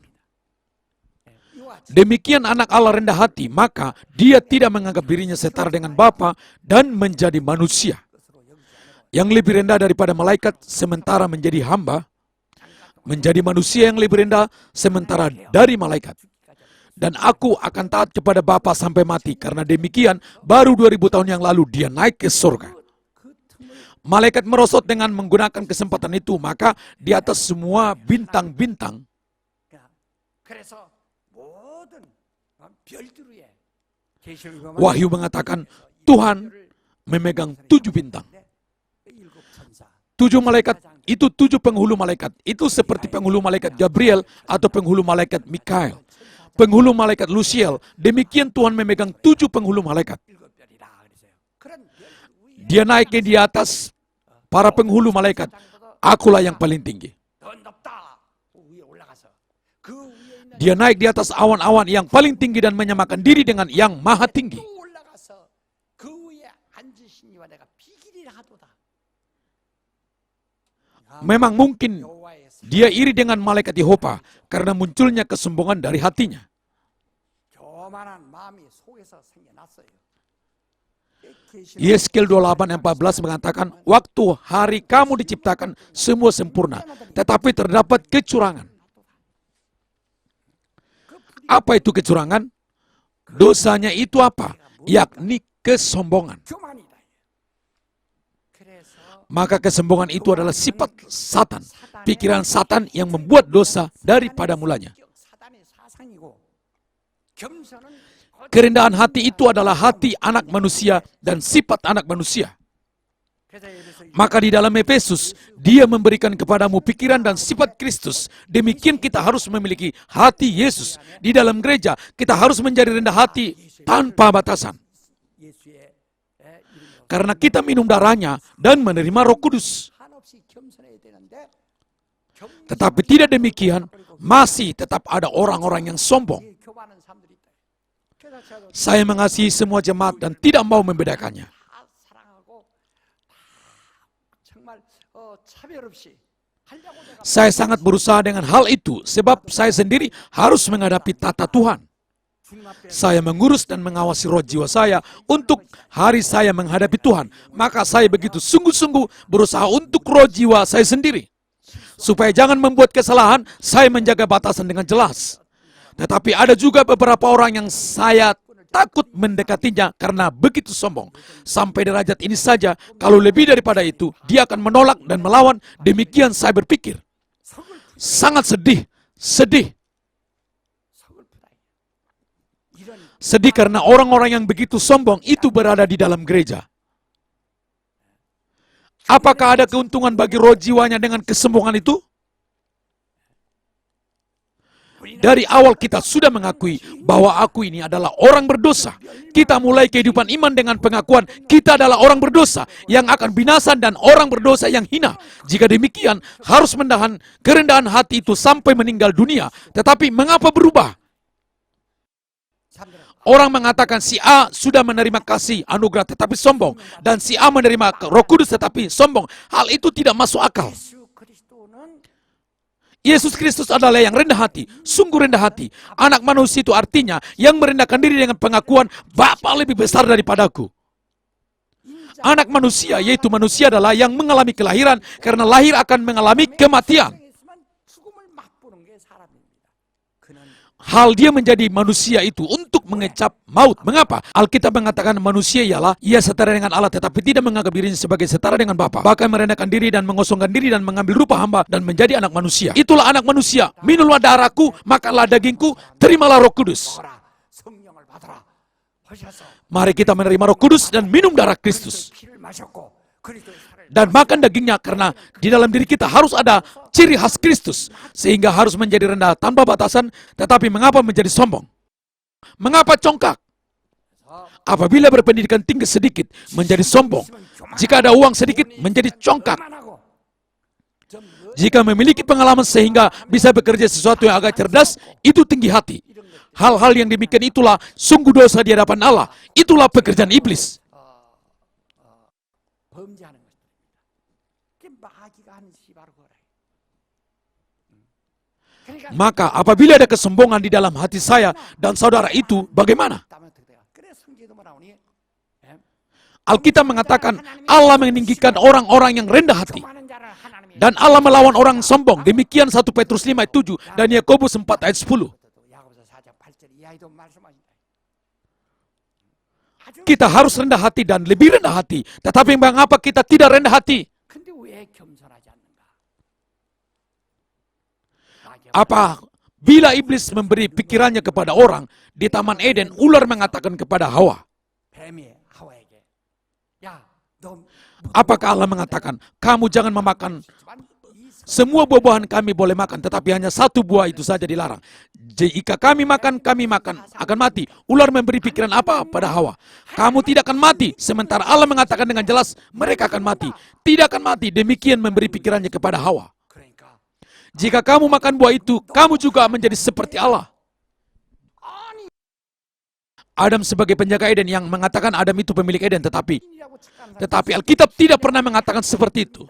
이와 Demikian anak Allah rendah hati, maka dia tidak menganggap dirinya setara dengan Bapa dan menjadi manusia. Yang lebih rendah daripada malaikat sementara menjadi hamba, menjadi manusia yang lebih rendah sementara dari malaikat. Dan aku akan taat kepada Bapa sampai mati, karena demikian baru 2000 tahun yang lalu dia naik ke surga. Malaikat merosot dengan menggunakan kesempatan itu, maka di atas semua bintang-bintang, 그래서 모든 별들 위에 계시록에 보면 Wahyu mengatakan Tuhan memegang 7 bintang. 일곱 천사 7 malaikat itu 7 penghulu malaikat. Itu seperti penghulu malaikat Gabriel atau penghulu malaikat Mikael. Penghulu malaikat Luciel. Demikian Tuhan memegang 7 penghulu malaikat. 일곱 별이라 그랬어요. 그런 별들 위에 Dia naiknya di atas para penghulu malaikat. Akulah yang paling tinggi. 더 높다 위에 올라가서 그 위에 있는 Dia naik di atas awan-awan yang paling tinggi dan menyamakan diri dengan yang maha tinggi. 또 올라가서 그 위에 앉으신 이와 내가 비길이라 하도다. Memang mungkin 여호와의 dia iri dengan malaikat Yehova karena munculnya kesombongan dari hatinya. 교만한 마음이 속에서 생겨났어요. Yeskiel 28:14 mengatakan, waktu hari kamu diciptakan semua sempurna, tetapi terdapat kecurangan. Apa itu kecurangan? Dosanya itu apa? Yakni kesombongan. 교만이다. 그래서 Maka kesombongan itu adalah sifat Satan, pikiran Satan yang membuat dosa daripada mulanya. 사단의 사상이고 겸손은 Kerendahan hati itu adalah hati anak manusia dan sifat anak manusia. 그래서 예배에서 Maka di dalam Efesus, dia memberikan kepadamu pikiran dan sifat Kristus. Demikian kita harus memiliki hati Yesus. Di dalam gereja, kita harus menjadi rendah hati tanpa batasan. 예수의 이름으로 Karena kita minum darahnya dan menerima Roh Kudus. 한없이 겸손해야 되는데 Tetapi tidak demikian, masih tetap ada orang-orang yang sombong. 이 교만한 사람들이 있다. 그래서 제가 Saya mengasihi semua jemaat dan tidak mau membedakannya. 다 사랑하고 다 정말 차별 없이 하려고 내가 Saya sangat berusaha dengan hal itu, sebab saya sendiri harus menghadapi tata Tuhan. 주님 앞에 Saya mengurus dan mengawasi roh jiwa saya untuk hari saya menghadapi Tuhan. Maka saya begitu sungguh-sungguh berusaha untuk roh jiwa saya sendiri. Supaya jangan membuat kesalahan, saya menjaga batasan dengan jelas. Tetapi ada juga beberapa orang yang saya takut mendekatinya karena begitu sombong. Sampai derajat ini saja, kalau lebih daripada itu, dia akan menolak dan melawan. Demikian saya berpikir. Sangat sedih, sedih. 서글프다. 이런 Sedih karena orang-orang yang begitu sombong itu berada di dalam gereja. Apakah ada keuntungan bagi roh jiwanya dengan kesombongan itu? Dari awal kita sudah mengakui bahwa aku ini adalah orang berdosa. Kita mulai kehidupan iman dengan pengakuan kita adalah orang berdosa yang akan binasa dan orang berdosa yang hina. Jika demikian, harus menahan kerendahan hati itu sampai meninggal dunia. Tetapi mengapa berubah? 사람들은 Orang mengatakan si A sudah menerima kasih anugerah tetapi sombong. Dan si A menerima Roh Kudus tetapi sombong. Hal itu tidak masuk akal. 예수 그리스도는 Yesus Kristus adalah yang rendah hati, sungguh rendah hati. Anak manusia itu artinya yang merendahkan diri dengan pengakuan Bapa lebih besar daripadaku. Anak manusia, yaitu manusia adalah yang mengalami kelahiran karena lahir akan mengalami kematian. 있지만 죽음을 맛보는 게 사람입니다. 그는 Hal dia menjadi manusia itu untuk mengecap maut. Mengapa? Alkitab mengatakan manusia ialah ia setara dengan Allah tetapi tidak menganggap dirinya sebagai setara dengan Bapa. Bahkan merendahkan diri dan mengosongkan diri dan mengambil rupa hamba dan menjadi anak manusia. Itulah anak manusia. Minumlah darahku, makanlah dagingku, terimalah Roh Kudus. 먹어라 성령을 받아라 Mari kita menerima Roh Kudus dan minum darah Kristus. Dan makan dagingnya karena di dalam diri kita harus ada ciri khas Kristus. Sehingga harus menjadi rendah tanpa batasan, tetapi mengapa menjadi sombong? Mengapa congkak? Apabila berpendidikan tinggi sedikit, menjadi sombong. Jika ada uang sedikit, menjadi congkak. Jika memiliki pengalaman sehingga bisa bekerja sesuatu yang agak cerdas, itu tinggi hati. Hal-hal yang demikian itulah sungguh dosa di hadapan Allah. Itulah pekerjaan iblis. 범죄하는 것입니다. 그게 마귀가 하는 짓이 바로 그래. Maka apabila ada kesombongan di dalam hati saya dan saudara itu, bagaimana? Alkitab mengatakan Allah meninggikan orang-orang yang rendah hati. Dan Allah melawan orang sombong. Demikian 1 Petrus 5 ayat 7 dan Yakobus 4 ayat 10. Kita harus rendah hati dan lebih rendah hati. Tetapi mengapa kita tidak rendah hati? Apa bila iblis memberi pikirannya kepada orang di Taman Eden, ular mengatakan kepada Hawa. Apakah Allah mengatakan, kamu jangan memakan semua buah-buahan kami boleh makan, tetapi hanya satu buah itu saja dilarang. Jika kami makan akan mati. Ular memberi pikiran apa pada Hawa? Kamu tidak akan mati. Sementara Allah mengatakan dengan jelas, mereka akan mati. Tidak akan mati. Demikian memberi pikirannya kepada Hawa. Jika kamu makan buah itu, kamu juga menjadi seperti Allah. Adam sebagai penjaga Eden yang mengatakan Adam itu pemilik Eden, tetapi Alkitab tidak pernah mengatakan seperti itu.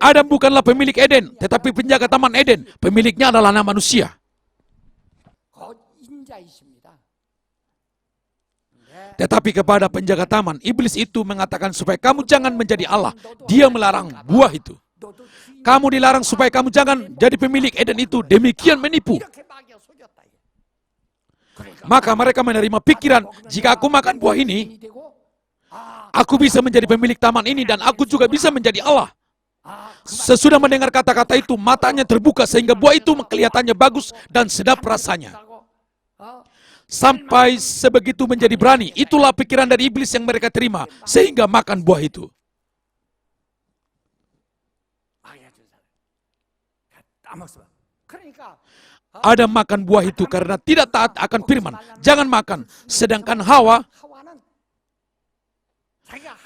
Adam bukanlah pemilik Eden, tetapi penjaga Taman Eden. Pemiliknya adalah anak manusia. Tetapi kepada penjaga taman, iblis itu mengatakan supaya kamu jangan menjadi Allah. Dia melarang buah itu. Kamu dilarang supaya kamu jangan jadi pemilik Eden itu. Demikian menipu. Maka mereka menerima pikiran, jika aku makan buah ini, aku bisa menjadi pemilik taman ini dan aku juga bisa menjadi Allah. Sesudah mendengar kata-kata itu, matanya terbuka sehingga buah itu kelihatannya bagus dan sedap rasanya. Sampai sebegitu menjadi berani, itulah pikiran dari iblis yang mereka terima, sehingga makan buah itu. Adam makan buah itu karena tidak taat akan firman, jangan makan. Sedangkan Hawa,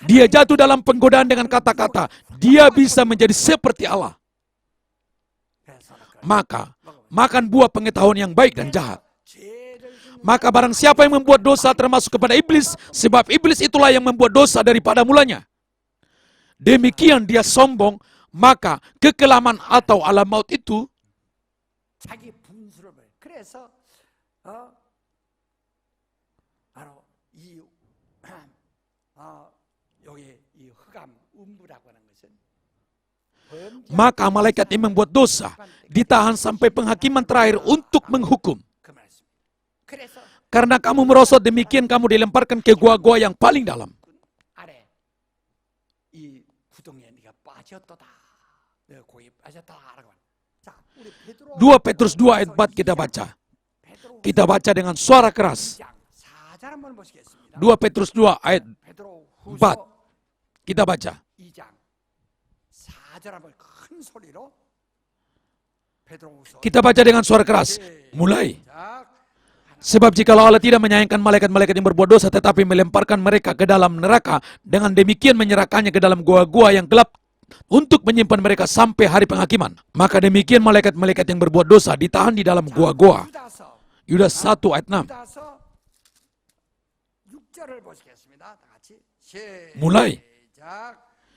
dia jatuh dalam penggodaan dengan kata-kata, dia bisa menjadi seperti Allah. Maka, makan buah pengetahuan yang baik dan jahat. Maka barang siapa yang membuat dosa termasuk kepada iblis, sebab iblis itulah yang membuat dosa daripada mulanya. Demikian dia sombong, maka kekelaman atau alam maut itu maka malaikat yang membuat dosa ditahan sampai penghakiman terakhir untuk menghukum. Karena kamu merosot demikian kamu dilemparkan ke gua-gua yang paling dalam. 2 Petrus 2 ayat 4 kita baca. Kita baca dengan suara keras. 2 Petrus 2 ayat 4. Kita baca. Kita baca dengan suara keras. Mulai. Sebab jikalau Allah tidak menyayangkan malaikat-malaikat yang berbuat dosa, tetapi melemparkan mereka ke dalam neraka, dengan demikian menyerahkannya ke dalam gua-gua yang gelap untuk menyimpan mereka sampai hari penghakiman. Maka demikian malaikat-malaikat yang berbuat dosa ditahan di dalam gua-gua. Yudas 1 ayat 6. Mulai.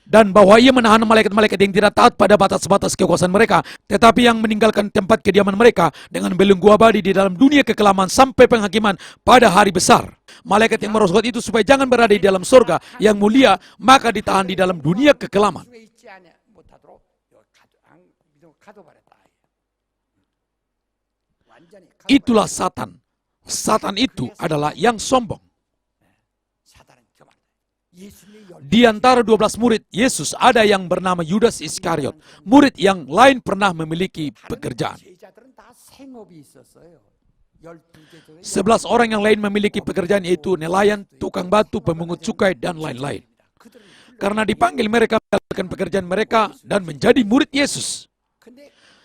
Dan bahwa ia menahan malaikat-malaikat yang tidak taat pada batas-batas kekuasaan mereka, tetapi yang meninggalkan tempat kediaman mereka dengan belenggu abadi di dalam dunia kekelaman sampai penghakiman pada hari besar. Malaikat yang merosot itu supaya jangan berada di dalam surga yang mulia, maka ditahan di dalam dunia kekelaman. Itulah Satan. Satan itu adalah yang sombong. Di antara 12 murid Yesus ada yang bernama Yudas Iskariot. Murid yang lain pernah memiliki pekerjaan. 11 orang yang lain memiliki pekerjaan, yaitu nelayan, tukang batu, pemungut cukai, dan lain-lain. Karena dipanggil, mereka menjalankan pekerjaan mereka dan menjadi murid Yesus.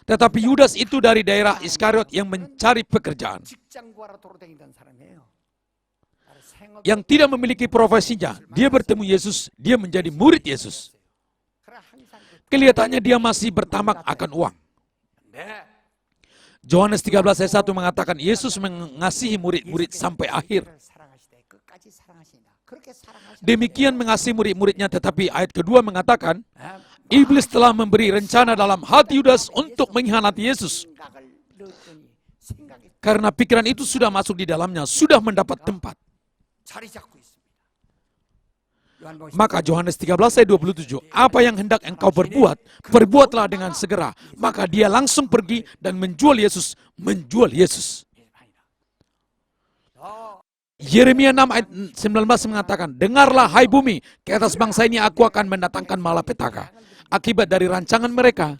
Tetapi Yudas itu dari daerah Iskariot yang mencari pekerjaan, yang tidak memiliki profesinya. Dia bertemu Yesus, dia menjadi murid Yesus. Kelihatannya dia masih bertamak akan uang. Yohanes 13 ayat 1 mengatakan Yesus mengasihi murid-murid sampai akhir. Demikian mengasihi murid-muridnya, tetapi ayat kedua mengatakan iblis telah memberi rencana dalam hati Yudas untuk mengkhianati Yesus. Karena pikiran itu sudah masuk di dalamnya, sudah mendapat tempat. Maka Yohanes 13 ayat 27, apa yang hendak engkau berbuat, perbuatlah dengan segera. Maka dia langsung pergi dan menjual Yesus. Yeremia 6 ayat 19 mengatakan, dengarlah hai bumi, ke atas bangsa ini aku akan mendatangkan malapetaka akibat dari rancangan mereka.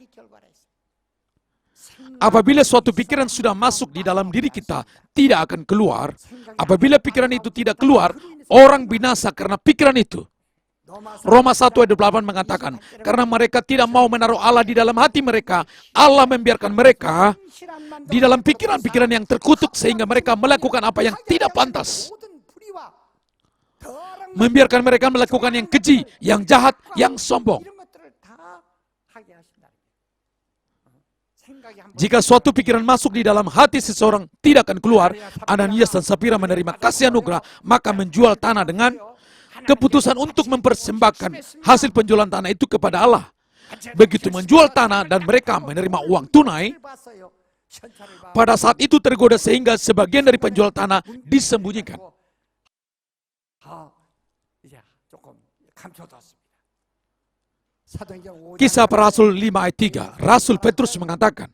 Apabila suatu pikiran sudah masuk di dalam diri kita, tidak akan keluar. Apabila pikiran itu tidak keluar, orang binasa karena pikiran itu. Roma 1 ayat 8 mengatakan, karena mereka tidak mau menaruh Allah di dalam hati mereka, Allah membiarkan mereka di dalam pikiran-pikiran yang terkutuk sehingga mereka melakukan apa yang tidak pantas. Membiarkan mereka melakukan yang keji, yang jahat, yang sombong. Jika suatu pikiran masuk di dalam hati seseorang, tidak akan keluar. Ananias dan Safira menerima kasih anugerah, maka menjual tanah dengan keputusan untuk mempersembahkan hasil penjualan tanah itu kepada Allah. Begitu menjual tanah dan mereka menerima uang tunai, pada saat itu tergoda sehingga sebagian dari penjual tanah disembunyikan. Kisah para Rasul 5 ayat 3, Rasul Petrus mengatakan,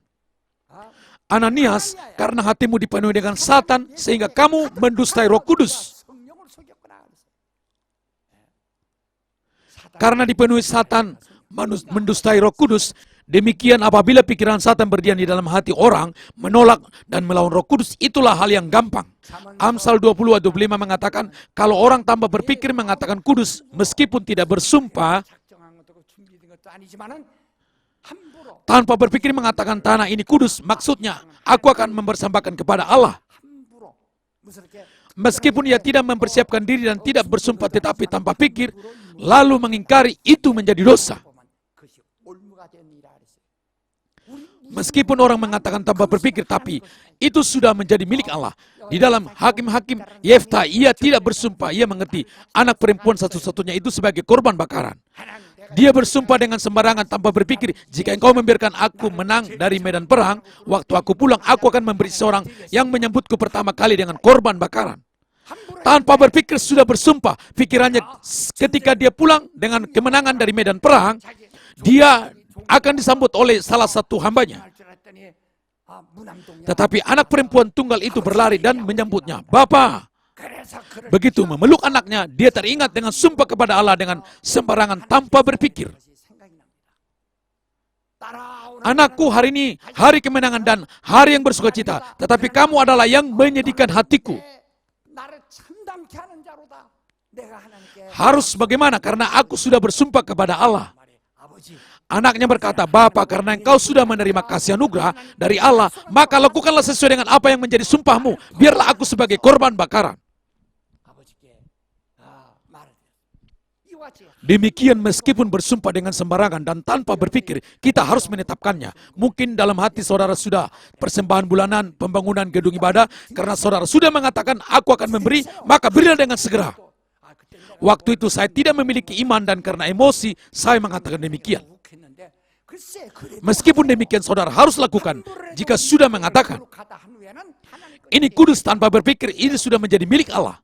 Ananias, karena hatimu dipenuhi dengan Satan sehingga kamu mendustai Roh Kudus. Karena dipenuhi Satan mendustai Roh Kudus, demikian apabila pikiran Satan berdiam di dalam hati orang, menolak dan melawan Roh Kudus, itulah hal yang gampang. Amsal 20 ayat 25 mengatakan, kalau orang tanpa berpikir mengatakan kudus, meskipun tidak bersumpah, tanpa berpikir mengatakan tanah ini kudus, maksudnya aku akan mempersembahkan kepada Allah. Meskipun ia tidak mempersiapkan diri dan tidak bersumpah, tetapi tanpa pikir, lalu mengingkari, itu menjadi dosa. Meskipun orang mengatakan tanpa berpikir, tapi itu sudah menjadi milik Allah. Di dalam Hakim-Hakim, Yefta, ia tidak bersumpah, ia mengerti anak perempuan satu-satunya itu sebagai korban bakaran. Dia bersumpah dengan sembarangan tanpa berpikir, jika engkau membiarkan aku menang dari medan perang, waktu aku pulang, aku akan memberi seorang yang menyambutku pertama kali dengan korban bakaran. Tanpa berpikir sudah bersumpah, pikirannya ketika dia pulang dengan kemenangan dari medan perang, dia akan disambut oleh salah satu hambanya. Tetapi anak perempuan tunggal itu berlari dan menyambutnya, Bapa. Begitu memeluk anaknya, dia teringat dengan sumpah kepada Allah dengan sembarangan tanpa berpikir. Anakku, hari ini hari kemenangan dan hari yang bersukacita, tetapi kamu adalah yang menyedihkan hatiku. Harus bagaimana? Karena aku sudah bersumpah kepada Allah. Anaknya berkata, Bapa, karena engkau sudah menerima kasih anugerah dari Allah, maka lakukanlah sesuai dengan apa yang menjadi sumpahmu. Biarlah aku sebagai korban bakaran. Demikian meskipun bersumpah dengan sembarangan dan tanpa berpikir, kita harus menetapkannya. Mungkin dalam hati saudara sudah persembahan bulanan, pembangunan gedung ibadah, karena saudara sudah mengatakan, aku akan memberi, maka berilah dengan segera. Waktu itu saya tidak memiliki iman dan karena emosi, saya mengatakan demikian. Meskipun demikian, saudara harus lakukan. Jika sudah mengatakan, ini kudus tanpa berpikir, ini sudah menjadi milik Allah.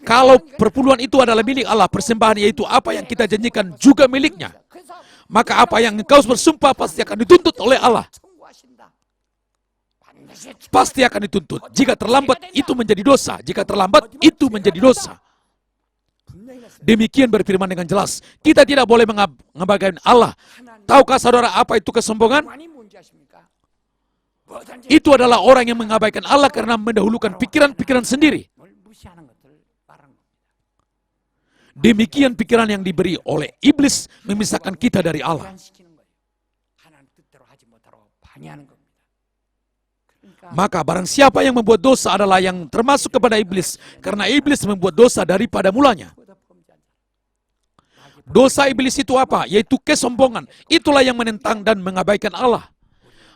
Kalau perpuluhan itu adalah milik Allah, persembahan yaitu apa yang kita janjikan juga miliknya. Maka apa yang engkau bersumpah pasti akan dituntut oleh Allah. Pasti akan dituntut. Jika terlambat, itu menjadi dosa. Jika terlambat, itu menjadi dosa. Demikian berfirman dengan jelas. Kita tidak boleh mengabaikan Allah. Tahukah saudara apa itu kesombongan? Itu adalah orang yang mengabaikan Allah karena mendahulukan pikiran-pikiran sendiri. 뭘 무시하는 것들 말하는 겁니다. Demikian pikiran yang diberi oleh iblis memisahkan kita dari Allah. 시키는 거예요. 하나님 뜻대로 하지 못하도록 방해하는 겁니다. 그러니까 Maka barang siapa yang membuat dosa adalah yang termasuk kepada iblis, karena iblis membuat dosa daripada mulanya. 그보다 범죄한 자는 Dosa iblis itu apa? Yaitu kesombongan. Itulah yang menentang dan mengabaikan Allah.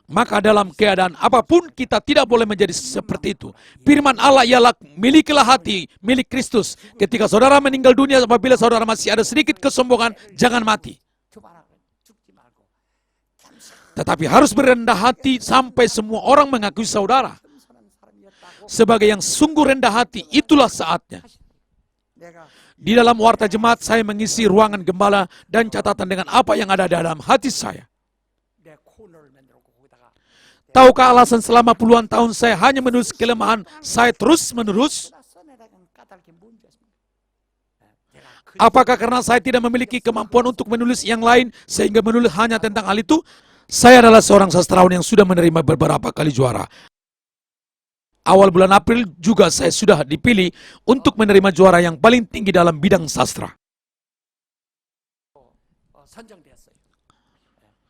Maka dalam keadaan apapun kita tidak boleh menjadi seperti itu. Firman Allah ialah milikilah hati milik Kristus. Ketika saudara meninggal dunia, apabila saudara masih ada sedikit kesombongan, jangan mati. 교만하고 죽지 말고 Tetapi harus berendah hati sampai semua orang mengakui saudara. 겸손한 사람이었다고 Sebagai yang sungguh rendah hati, itulah saatnya. 내가 Di dalam warta jemaat saya mengisi ruangan gembala dan catatan dengan apa yang ada dalam hati saya. 내 코너를 만들었고 거기다가 Tahukah alasan selama puluhan tahun saya hanya menulis kelemahan saya terus-menerus? 나 써내다가 까닭이 뭔지 아십니까? 내가 그 Apakah karena saya tidak memiliki kemampuan untuk menulis yang lain sehingga menulis hanya tentang hal itu? Saya adalah seorang sastrawan yang sudah menerima beberapa kali juara. Awal bulan April juga saya sudah dipilih untuk menerima juara yang paling tinggi dalam bidang sastra. 선정되었어요.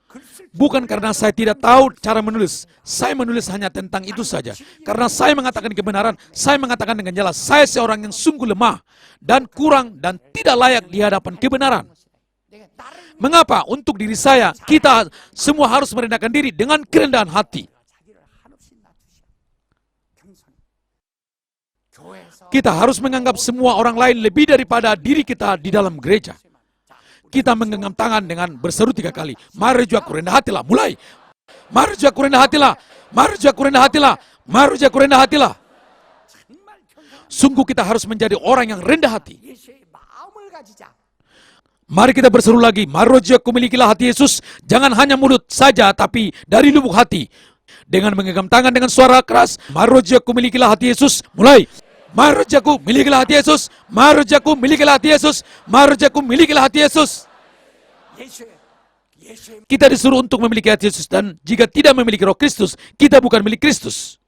글쓸 Bukan karena saya tidak tahu cara menulis. Saya menulis hanya tentang itu saja. Karena saya mengatakan kebenaran, saya mengatakan dengan jelas, saya seorang yang sungguh lemah dan kurang dan tidak layak di hadapan kebenaran. 내가 나를 Mengapa? Untuk diri saya, kita semua harus merendahkan diri dengan kerendahan hati. 자기를 한없이 낮추셔. 겸손히. 교회에서 Kita harus menganggap semua orang lain lebih daripada diri kita di dalam gereja. Kita menggenggam tangan dengan berseru 3 kali. Mari aku rendah hatilah. Mulai. Mari aku rendah hatilah. Mari aku rendah hatilah. Mari aku rendah hatilah. 정말 겸손한 Sungguh kita harus menjadi orang yang rendah hati. 예수의 마음을 가지자. Mari kita berseru lagi. Mari aku milikilah hati Yesus. Jangan hanya mulut saja, tapi dari lubuk hati. Dengan menggenggam tangan dengan suara keras. Mari aku milikilah hati Yesus. Mulai. Mari aku milikilah hati Yesus. Mari aku milikilah hati Yesus. Mari aku milikilah hati Yesus. 예수의 Kita disuruh untuk memiliki hati Yesus, dan jika tidak memiliki Roh Kristus, kita bukan milik Kristus.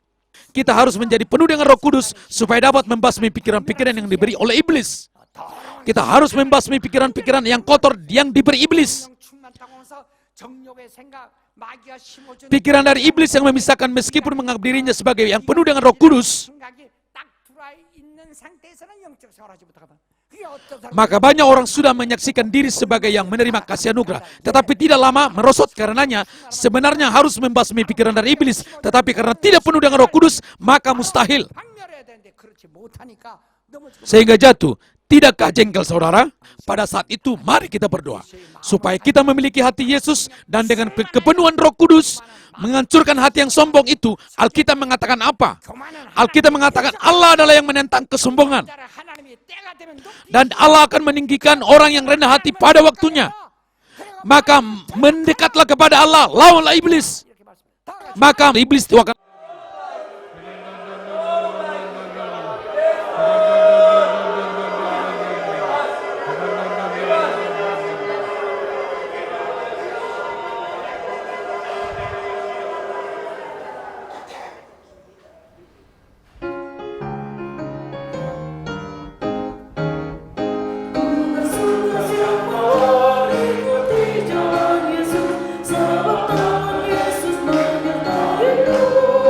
Kita harus menjadi penuh dengan Roh Kudus supaya dapat membasmi pikiran-pikiran yang diberi oleh iblis. Kita harus membasmi pikiran-pikiran yang kotor yang diberi iblis. 충만하고 해서 정욕의 생각 마귀가 심어주는 Pikiran dari iblis yang memisahkan meskipun menganggap dirinya sebagai yang penuh dengan Roh Kudus. 생각이 딱 들어와 있는 상태에서는 영적 생활하지 못하거든. 그게 어떤 사람 Maka banyak orang sudah menyaksikan diri sebagai yang menerima kasih anugerah, tetapi tidak lama merosot karenanya. Sebenarnya harus membasmi pikiran dari iblis, tetapi karena tidak penuh dengan Roh Kudus, maka mustahil. 박멸해야 되는데 그렇지 못하니까 넘어지고 Sehingga jatuh. Tidakkah jengkel saudara? Pada saat itu mari kita berdoa supaya kita memiliki hati Yesus dan dengan kepenuhan Roh Kudus menghancurkan hati yang sombong itu. Alkitab mengatakan apa? 교만은 Alkitab mengatakan Allah adalah yang menentang kesombongan, 하나님의 하나님이 때가 되면 높이 dan Allah akan meninggikan orang yang rendah hati pada waktunya. Maka mendekatlah kepada Allah, lawanlah iblis. 이렇게 말씀해요. 다 같이 Maka iblis itu akan Yesus, sebab tangan Yesus menyertai.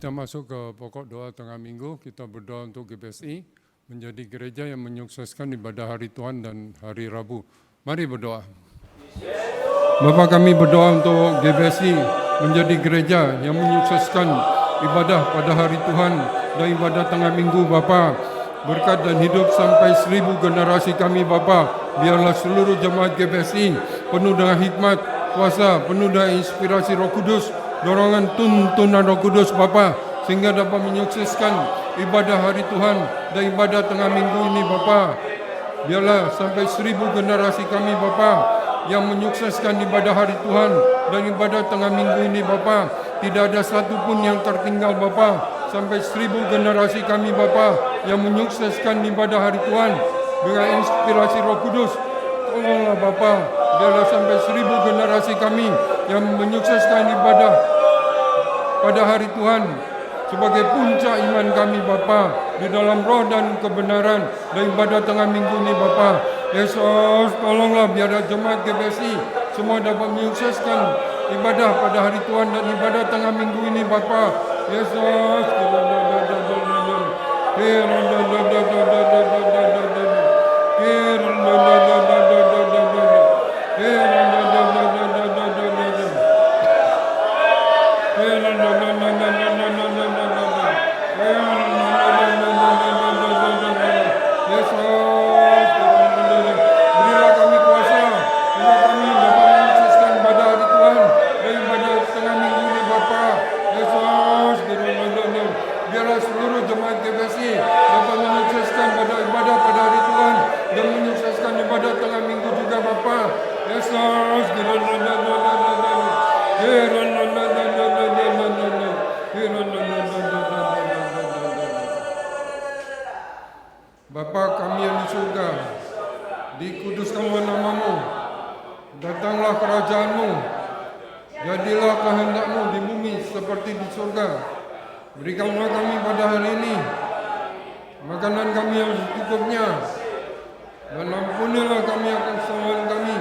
kita masuk ke pokok doa tengah minggu. Kita berdoa untuk GBSI menjadi gereja yang menyukseskan ibadah hari Tuhan dan hari Rabu. Mari berdoa. Bapa, kami berdoa untuk GBSI menjadi gereja yang menyukseskan ibadah pada hari Tuhan dan ibadah tengah minggu. Bapa, berkat dan hidup sampai 1000 generasi kami. Bapa, biarlah seluruh jemaat GBSI penuh dengan hikmat, kuasa, penuh dengan inspirasi Roh Kudus, dorongan tuntunan Roh Kudus Bapa, sehingga dapat menyukseskan ibadah hari Tuhan dan ibadah tengah minggu ini Bapa. Biarlah sampai 1000 generasi kami Bapa yang menyukseskan ibadah hari Tuhan dan ibadah tengah minggu ini Bapa. Tidak ada satu pun yang tertinggal Bapa. Sampai 1000 generasi kami Bapa yang menyukseskan ibadah hari Tuhan dengan inspirasi Roh Kudus. Tolonglah Bapa, biarlah sampai 1000 generasi kami yang menyukseskan ibadah pada hari Tuhan sebagai puncak iman kami Bapa di dalam roh dan kebenaran dan ibadah tengah minggu ini Bapa. Yesus, tolonglah biar jemaat GBSI semua dapat menyukseskan ibadah pada hari Tuhan dan ibadah tengah minggu ini Bapa. Yesus, Bapa kami yang di surga, dikuduskanlah nama-Mu, datanglah kerajaan-Mu, jadilah kehendak-Mu di bumi seperti di surga. Berikanlah kami pada hari ini makanan kami yang secukupnya, dan ampunilah kami akan kesalahan kami,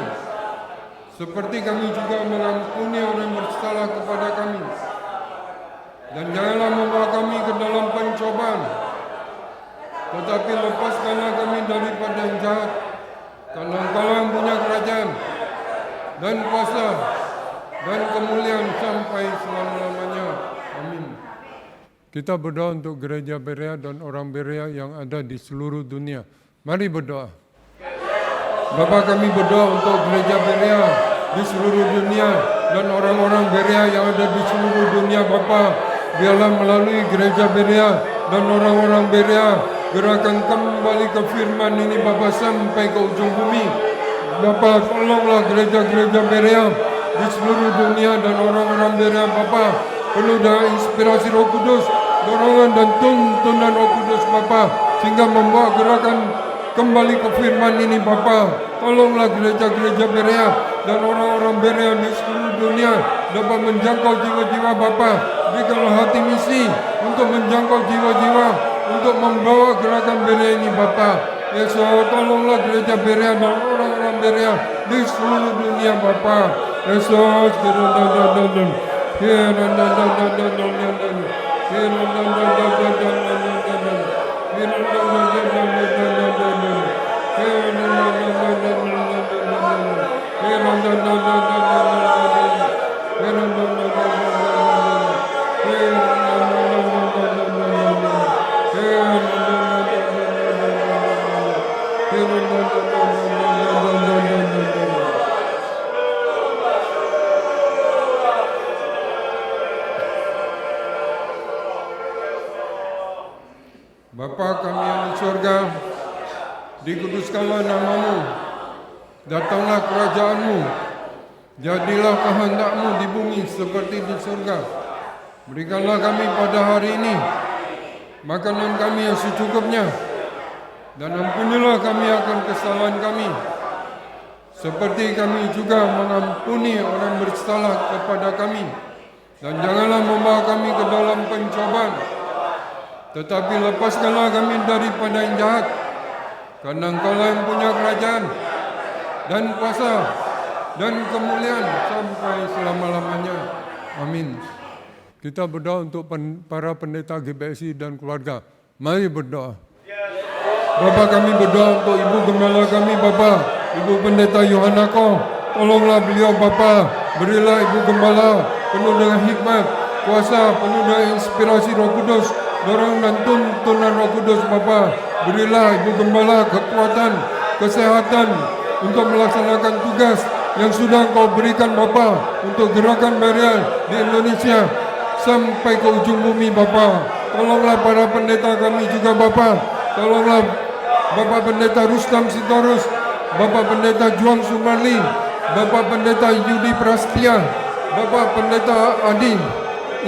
seperti kami juga mengampuni orang yang bersalah kepada kami. Dan janganlah membawa kami ke dalam pencobaan, tetapi lepaskanlah kami daripada yang jahat, karena Engkau yang punya kerajaan dan kuasa dan kemuliaan sampai selama-lamanya. Amin. Kita berdoa untuk gereja Berea dan orang Berea yang ada di seluruh dunia. Mari berdoa. Bapa, kami berdoa untuk gereja Berea di seluruh dunia dan orang-orang Berea yang ada di seluruh dunia Bapa. Biarlah melalui gereja Berea dan orang-orang Berea gerakan kembali ke firman ini Bapa sampai ke ujung bumi. Bapa, tolonglah gereja-gereja Berea di seluruh dunia dan orang-orang Berea Bapa penuh dengan inspirasi Roh Kudus, dorongan dan tuntunan Roh Kudus Bapa, sehingga membawa gerakan kembali ke firman ini Bapa. Tolonglah gereja-gereja Berea dan orang-orang Berea di seluruh dunia dapat menjangkau jiwa-jiwa Bapa. Berikanlah hati misi untuk menjangkau jiwa-jiwa, untuk membawa gerakan Berea ini Bapa. Yesus, tolonglah gereja Berea dan orang-orang Berea di seluruh dunia Bapa. Yesus, Bapa kami yang di surga, dikuduskanlah nama-Mu, datanglah kerajaan-Mu, jadilah kehendak-Mu di bumi seperti di surga. Berikanlah kami pada hari ini makanan kami yang secukupnya, dan ampunilah kami akan kesalahan kami, seperti kami juga mengampuni orang bersalah kepada kami. Dan janganlah membawa kami ke dalam pencobaan, tetapi lepaskanlah kami daripada yang jahat, karena Engkaulah yang punya kerajaan dan kuasa dan kemuliaan sampai selama-lamanya. Amin. Kita berdoa untuk para pendeta GBSI dan keluarga. Mari berdoa. Bapa, kami berdoa untuk Ibu Gembala kami, Bapa, Ibu Pendeta Yohanako. Tolonglah beliau, Bapa. Berilah Ibu Gembala penuh dengan hikmat, kuasa, penuh dengan inspirasi Roh Kudus, dorong dan tuntunan Roh Kudus, Bapa. Berilah Ibu Gembala kekuatan, kesehatan untuk melaksanakan tugas yang sudah Engkau berikan, Bapa, untuk gerakan Berea di Indonesia sampai ke ujung bumi, Bapa. Tolonglah para pendeta kami juga, Bapa. Tolonglah Bapak Pendeta Rustam Sitorus, Bapak Pendeta Juang Sumarli, Bapak Pendeta Yudi Prastia, Bapak Pendeta Adi,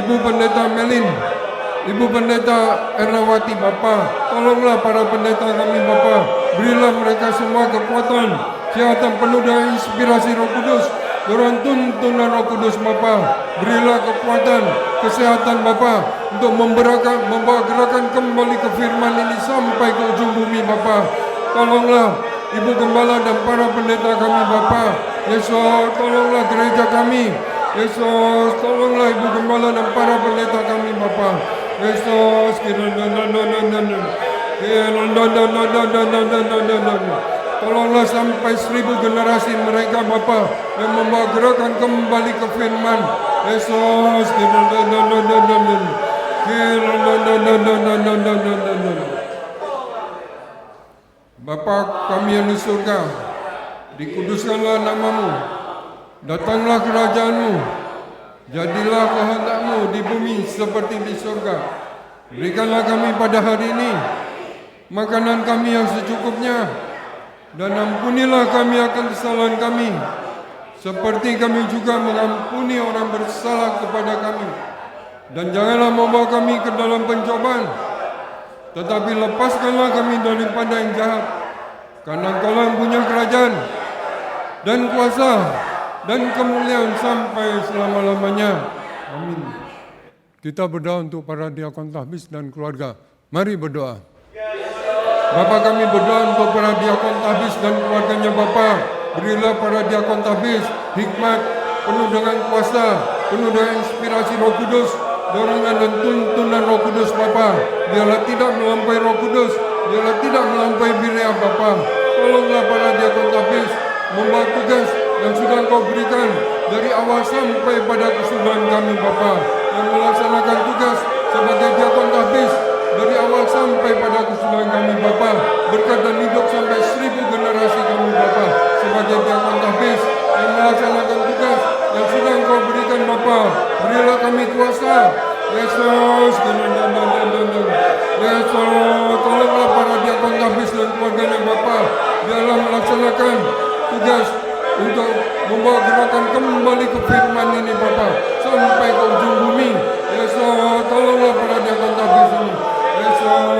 Ibu Pendeta Melin, Ibu Pendeta Ernawati, Bapa. Tolonglah para pendeta kami, Bapa. Berilah mereka semua kekuatan, kesehatan penuh dengan inspirasi Roh Kudus, dorongan tuntunan Roh Kudus, Bapa. Berilah kekuatan, kesehatan, Bapa, untuk membawa gerakan kembali ke firman ini sampai ke ujung bumi, Bapa. Tolonglah Ibu Gembala dan para pendeta kami, Bapa. Yesus, tolonglah gereja kami. Yesus, tolonglah Ibu Gembala dan para pendeta kami, Bapa. Yesus, tolonglah sampai 1000 generasi mereka, Bapa, yang membawa gerakan kembali ke firman. Yesus, Bapa kami yang di surga, dikuduskanlah namamu, datanglah kerajaanmu, jadilah kehendak-mu di bumi seperti di surga. Berikanlah kami pada hari ini makanan kami yang secukupnya, dan ampunilah kami akan kesalahan kami, seperti kami juga mengampuni orang bersalah kepada kami. Dan janganlah membawa kami ke dalam pencobaan, tetapi lepaskanlah kami daripada yang jahat. Karena Engkau yang punya kerajaan dan kuasa dan kemuliaan sampai selama-lamanya. Amin. Kita berdoa untuk para diakon tahbiz dan keluarga. Mari berdoa. Bapa, kami berdoa untuk para diakon tahbiz dan keluarganya, Bapa. Berilah para diakon tahbiz hikmat, penuh dengan kuasa, penuh dengan inspirasi Roh Kudus, dorongan dan tuntunan Roh Kudus, Bapa. Biarlah tidak melampaui Roh Kudus, biarlah tidak melampaui Berea, Bapa. Tolonglah para diakon tahbiz membawa tugas yang sudah Engkau berikan dari awal sampai pada kesudahan kami, Bapa, yang melaksanakan tugas sebagai diakon tahbiz dari awal sampai pada kesudahan kami, Bapa. Berkat dan hidup sampai 1000 generasi kami, Bapa, sebagai diakon tahbiz yang melaksanakan tugas yang sudah Engkau berikan, Bapa. Berilah kami kuasa. Yesus, Yesus, tolonglah para diakon tahbiz dan keluarganya, Bapa. Biarlah melaksanakan tugas untuk membawa gerakan kembali ke firman ini, Bapa, sampai ke ujung bumi. Yesus, tolonglah para diakon tahbiz ini. Yesus,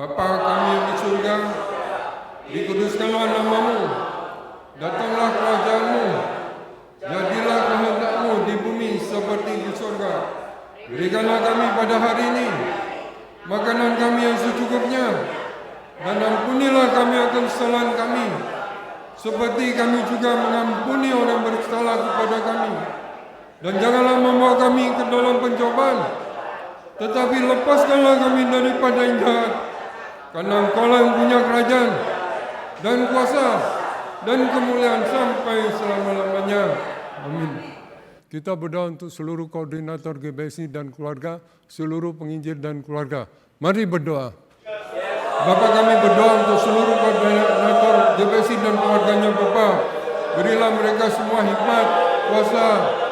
Bapa kami yang di surga, dikuduskanlah namamu, datanglah kerajaanmu, jadilah kehendak-mu di bumi seperti di surga. Berikanlah kami pada hari ini makanan kami yang secukupnya, dan ampunilah kami akan kesalahan kami, seperti kami juga mengampuni orang bersalah kepada kami. Dan janganlah membawa kami ke dalam pencobaan, tetapi lepaskanlah kami daripada yang jahat. Karena Engkau yang punya kerajaan dan kuasa dan kemuliaan sampai selama-lamanya. Amin. Kita berdoa untuk seluruh koordinator GBSI dan keluarga, seluruh penginjil dan keluarga. Mari berdoa. Bapa, kami berdoa untuk seluruh koordinator GBSI dan keluarganya, Bapa. Berilah mereka semua hikmat, kuasa,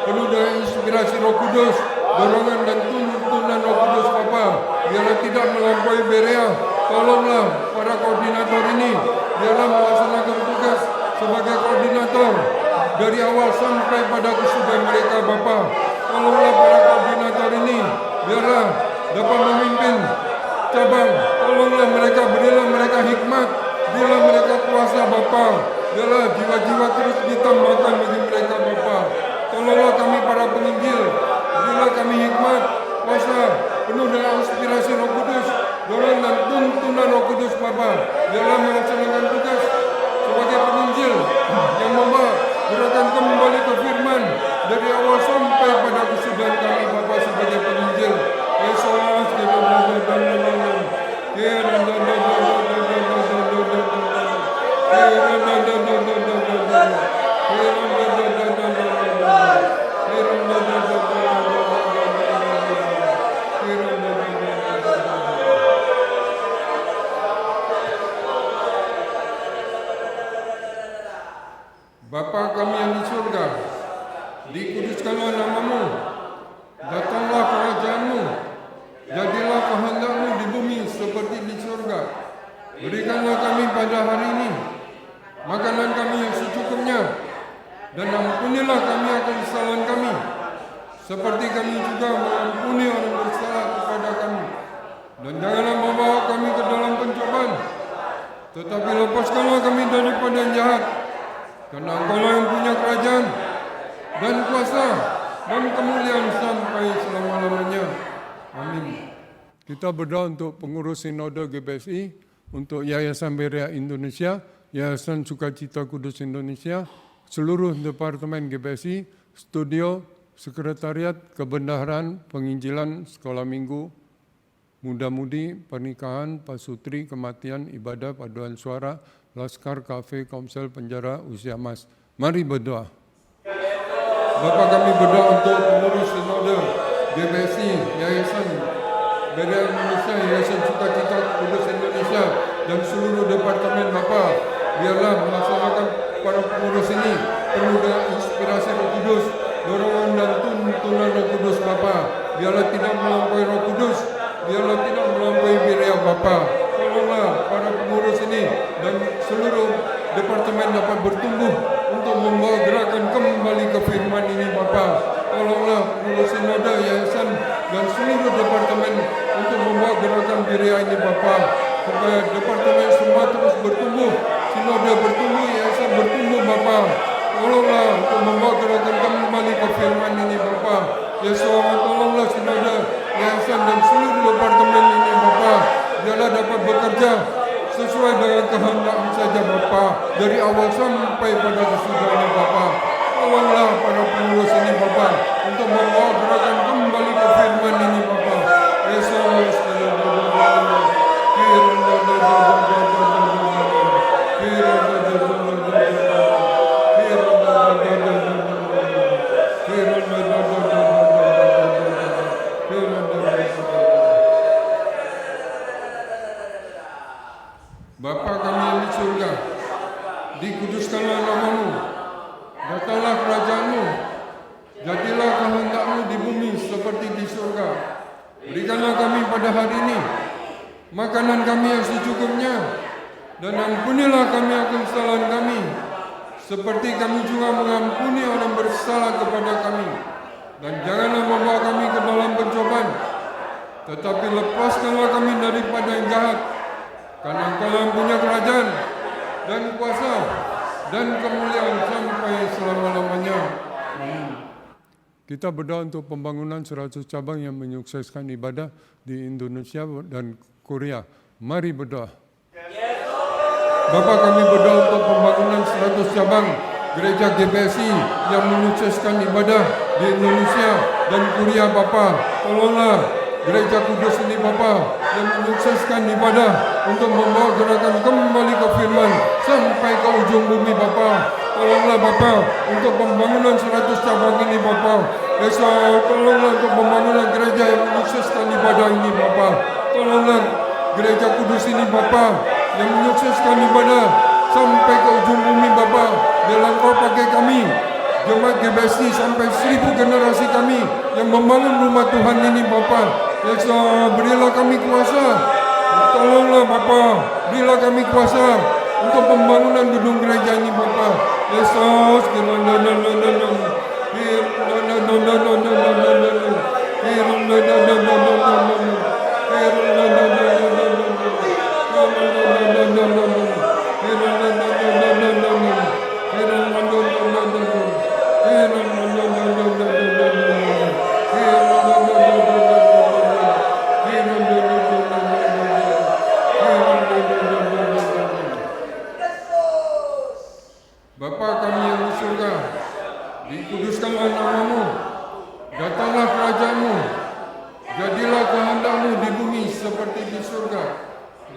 penuh dengan inspirasi Roh Kudus, dorongan dan tuntunan Roh Kudus, Bapa. Biarlah tidak melampaui Berea. Tolonglah para koordinator ini, biarlah melaksanakan tugas sebagai koordinator dari awal sampai pada kesudahan mereka, Bapa. Tolonglah para koordinator ini, biarlah dapat memimpin cabang. Tolonglah mereka, berilah mereka hikmat, berilah mereka kuasa, Bapa. biarlah jiwa-jiwa terus ditambahkan bagi mereka Bapa. Tolonglah kami para penginjil, berilah kami hikmat, kuasa, penuh dengan inspirasi Roh Kudus, dorongan dan tuntunan Roh Kudus Bapa. Biarlah melaksanakan tugas sebagai penginjil yang membawa gerakan kembali ke firman dari awal sampai pada kesudahan kami Bapa sebagai penginjil. Yesus Bapa kami yang di surga, dikuduskanlah nama-Mu, datanglah kerajaan-Mu, jadilah kehendak-Mu di bumi seperti di surga. Berikanlah kami pada hari ini makanan kami yang secukupnya, dan ampunilah kami akan kesalahan kami, seperti kami juga mengampuni orang bersalah kepada kami. Dan janganlah membawa kami ke dalam pencobaan, tetapi lepaskanlah kami daripada yang jahat. Karena Engkau-lah yang punya kerajaan dan kuasa dan kemuliaan sampai selama-lamanya. Amin. Kita berdoa untuk pengurus Sinode GBSI, untuk Yayasan Berea Indonesia, Yayasan Sukacita Kudus Indonesia, seluruh Departemen GBSI, Studio, Sekretariat, Kebendaharaan, Penginjilan, Sekolah Minggu, Muda-mudi, Pernikahan, Pasutri, Kematian, Ibadah, Paduan Suara, Laskar, Kafe, Komsel, Penjara, Usia Mas. Mari berdoa. Bapa kami berdoa untuk pengurus Sinode GBSI, Yayasan Berea Indonesia, Yayasan Sukacita Kudus Indonesia, dan seluruh departemen Bapa. Biarlah melaksanakan para pengurus ini penuh dengan inspirasi Roh Kudus, dorongan dan tuntunan Roh Kudus Bapa. Biarlah tidak melampaui Roh Kudus, biarlah tidak melampaui Berea Bapa. Tolonglah para pengurus ini dan seluruh departemen dapat bertumbuh untuk membawa gerakan kembali ke firman ini Bapa. Tolonglah pengurus Sinode, Yayasan dan seluruh departemen untuk membawa gerakan Berea ini Bapa, supaya departemen semua terus bertumbuh, Sinode bertumbuh, Yayasan bertumbuh Bapa. Tolonglah untuk membawa gerakan kembali ke firman ini Bapa. Yesus, tolonglah Sinode, Yayasan dan seluruh departemen ini Bapa. Biarlah dapat bekerja sesuai dengan kehendak-Mu saja Bapa, dari awal sampai pada kesudahannya Bapa. Tolonglah para pengurus ini Bapa untuk membawa gerakan kembali ke firman ini Bapa. Yesus, Bapa kami yang di surga, dikuduskanlah nama-Mu, datanglah kerajaan-Mu, jadilah kehendak-Mu di bumi seperti di surga. Berikanlah kami pada hari ini makanan kami yang secukupnya, dan ampunilah kami akan kesalahan kami, seperti kami juga mengampuni orang bersalah kepada kami. Dan janganlah membawa kami ke dalam pencobaan, tetapi lepaskanlah kami daripada yang jahat. Karena Engkau yang punya kerajaan dan kuasa dan kemuliaan sampai selama-lamanya. Amin. Kita berdoa untuk pembangunan 100 cabang yang menyukseskan ibadah di Indonesia dan Korea. Mari berdoa. Bapa, kami berdoa untuk pembangunan 100 cabang gereja GBSI yang menyukseskan ibadah di Indonesia dan Korea Bapa. Tolonglah gereja kudus ini Bapa yang menyukseskan ibadah untuk membawa gerakan kembali ke firman sampai ke ujung bumi Bapa. Tolonglah Bapa untuk pembangunan 100 cabang ini Bapa. Yesus, tolonglah untuk pembangunan gereja yang menyukseskan ibadah ini Bapa. Tolonglah gereja kudus ini Bapa yang menyukseskan ibadah sampai ke ujung bumi Bapa. Biarlah Engkau pakai kami, jemaat GBSI sampai 1000 generasi kami yang membangun rumah Tuhan ini Bapa. Yesus, berilah kami kuasa. Tolonglah Bapa, berilah kami kuasa untuk pembangunan gedung gereja ini Bapa. Yesus,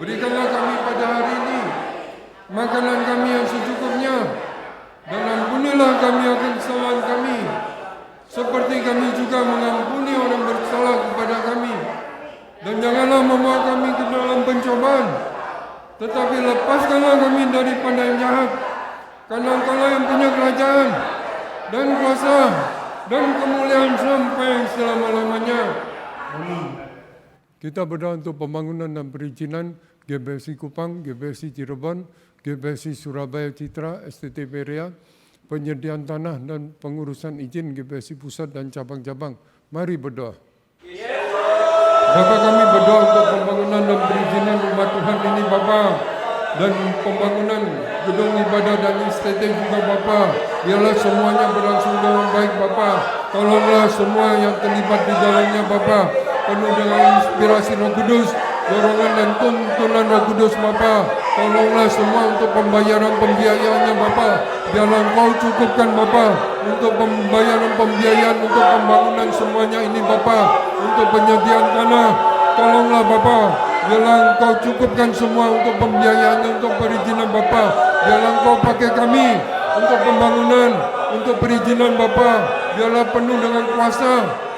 Berikanlah kami pada hari ini makanan kami yang secukupnya, dan ampunilah kami akan kesalahan kami, seperti kami juga mengampuni orang bersalah kepada kami. Dan janganlah membawa kami ke dalam pencobaan, tetapi lepaskanlah kami daripada yang jahat. Karena Engkau yang punya kerajaan dan kuasa dan kemuliaan sampai selama-lamanya. Amin. Kita berdoa untuk pembangunan dan perizinan GBSI Kupang, GBSI Cirebon, GBSI Surabaya Citra, STT Peria, penyediaan tanah dan pengurusan izin GBSI Pusat dan cabang-cabang. Mari berdoa. Bapa, kami berdoa untuk pembangunan dan perizinan rumah Tuhan ini Bapa, dan pembangunan gedung ibadah dan STT juga Bapa. Biarlah semuanya berlangsung dengan baik Bapa. Tolonglah semua yang terlibat di dalamnya Bapa, penuh dengan inspirasi Roh Kudus, dorongan dan tuntunan Roh Kudus Bapa. Tolonglah semua untuk pembayaran pembiayaannya Bapa. Biarlah Engkau cukupkan Bapa untuk pembayaran pembiayaan untuk pembangunan semuanya ini Bapa, untuk penyediaan tanah. Tolonglah Bapa, biarlah Engkau cukupkan semua untuk pembiayaan, untuk perizinan Bapa. Biarlah Engkau pakai kami untuk pembangunan, untuk perizinan Bapa. Biarlah penuh dengan kuasa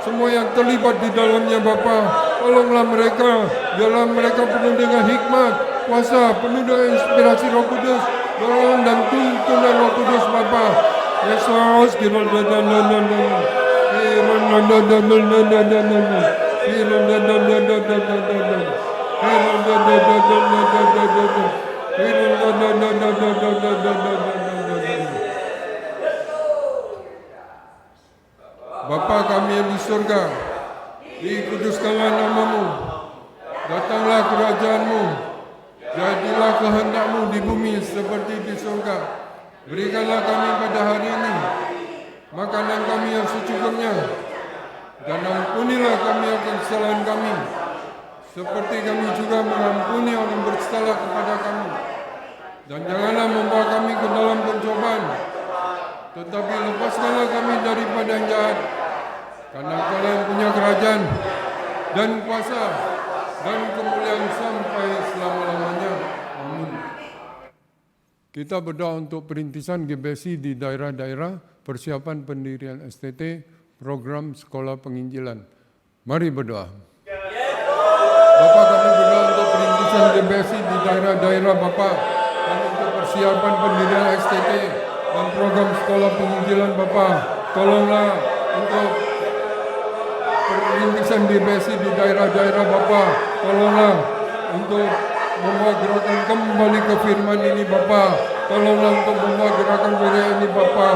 semua yang terlibat di dalamnya Bapa. Tolonglah mereka, biarlah mereka penuh dengan hikmat, kuasa, penuh dengan inspirasi Roh Kudus, dorongan dan tuntunan Roh Kudus Bapa. Yesus, Bapa kami yang di surga, dikuduskanlah namamu, datanglah kerajaanmu, jadilah kehendak-mu di bumi seperti di surga. Berikanlah kami pada hari ini makanan kami yang secukupnya, dan ampunilah kami akan kesalahan kami, seperti kami juga mengampuni orang bersalah kepada kami. Dan janganlah membawa kami ke dalam pencobaan, tetapi lepaskanlah kami daripada yang jahat. Karena Engkau yang punya kerajaan dan kuasa dan kemuliaan sampai selama-lamanya. Amin. Kita berdoa untuk perintisan GBSI di daerah-daerah, persiapan pendirian STT, program sekolah penginjilan. Mari berdoa. Bapa, kami berdoa untuk perintisan GBSI di daerah-daerah Bapa, dan untuk persiapan pendirian STT dan program sekolah penginjilan Bapa. Tolonglah untuk perintisan GBSI di daerah-daerah Bapa. Tolonglah untuk membawa gerakan kembali ke firman ini Bapa. Tolonglah untuk membawa gerakan gereja ini Bapa.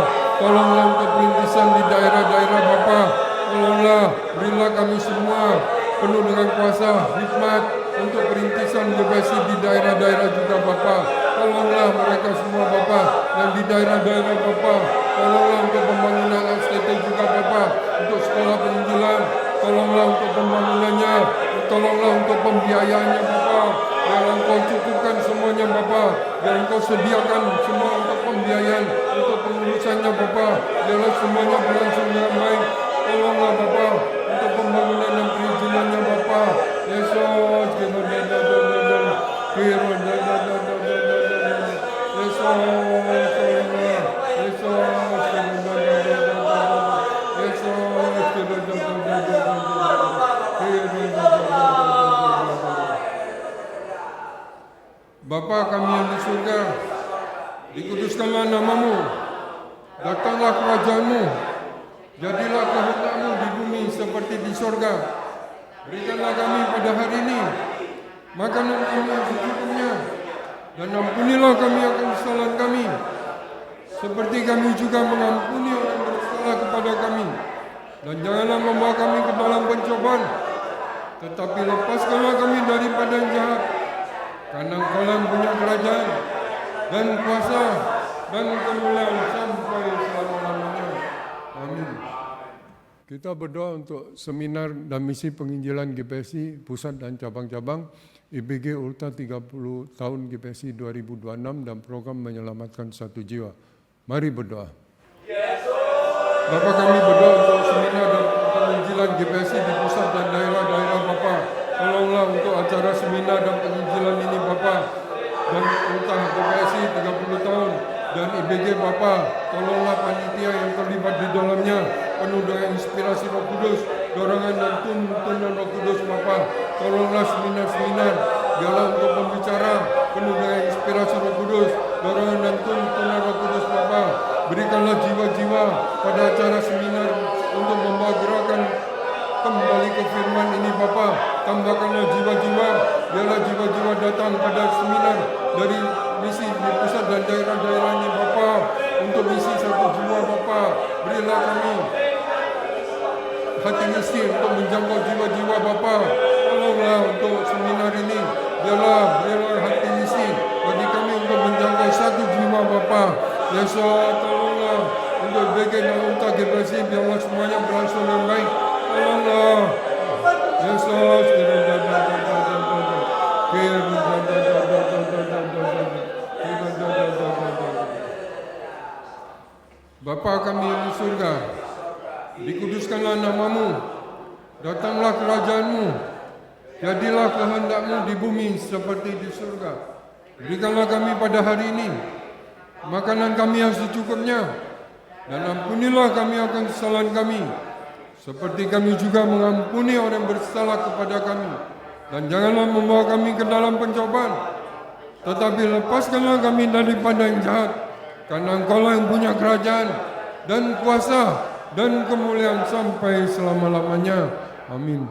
Tolonglah untuk perintisan di daerah-daerah Bapa. Tolonglah, berilah kami semua penuh dengan kuasa, hikmat untuk perintisan GBSI di daerah-daerah juga Bapa. Tolonglah mereka semua Bapa, dan di daerah-daerah Bapa. Tolonglah untuk pembangunan STT juga Bapa, untuk sekolah penginjilan. Tolonglah untuk pembangunannya, tolonglah untuk pembiayaannya Bapa. Biarlah Engkau cukupkan semuanya Bapa, biar Engkau sediakan semua untuk pembiayaan, untuk pengurusannya Bapa. Biarlah semuanya berlangsung dengan baik. Tolonglah Bapa untuk pembangunan dan perizinannya Bapa. Yesus, Bapa kami yang di surga, dikuduskanlah namamu, datanglah kerajaanmu, jadilah kehendak-mu di bumi seperti di surga. Berikanlah kami pada hari ini makanan kami yang secukupnya, dan ampunilah kami akan kesalahan kami, seperti kami juga mengampuni orang bersalah kepada kami. Dan janganlah membawa kami ke dalam pencobaan, tetapi lepaskanlah kami daripada yang jahat. Karena Engkau yang punya kerajaan dan kuasa dan kemuliaan sampai selama-lamanya. Amin. Kita berdoa untuk seminar dan misi penginjilan GBSI pusat dan cabang-cabang IBG Ulta 30 tahun GBSI 2026 dan program menyelamatkan 1 jiwa. Mari berdoa. Bapa, kami berdoa untuk seminar dan penginjilan GBSI di pusat dan daerah-daerah Bapa. Tolonglah untuk acara seminar dan penginjilan ini Bapa. Dan entah GBSI 30 tahun dan IBG Bapa, tolonglah panitia yang terlibat di dalamnya penuh dengan inspirasi Roh Kudus, dorongan dan tuntunan Roh Kudus Bapa. Tolonglah seminar-seminar biarlah untuk pembicara penuh dengan inspirasi Roh Kudus, dorongan dan tuntunan Roh Kudus Bapa. Berikanlah jiwa-jiwa pada acara seminar untuk membawa gerakan kembali ke firman ini Bapa. Tambahkanlah jiwa-jiwa, biarlah jiwa-jiwa datang pada seminar dari misi di pusat dan daerah-daerah ini Bapa. Untuk misi satu jiwa Bapa, berilah kami hati misi untuk menjangkau jiwa-jiwa Bapa. Tolonglah untuk seminar ini, biarlah hati misi bagi kami untuk menjangkau satu jiwa Bapa. Yesus, tolonglah untuk BG dan UNTA GBSI, biarlah semuanya berlangsung dengan baik. Tolonglah Yesus. Bapa kami yang di surga, dikuduskanlah namamu, datanglah kerajaanmu, jadilah kehendakmu di bumi seperti di surga. Berikanlah kami pada hari ini makanan kami yang secukupnya, dan ampunilah kami akan kesalahan kami, seperti kami juga mengampuni orang yang bersalah kepada kami. Dan janganlah membawa kami ke dalam pencobaan, tetapi lepaskanlah kami daripada yang jahat. Karena Engkaulah yang punya kerajaan dan kuasa dan kemuliaan sampai selama-lamanya. Amin.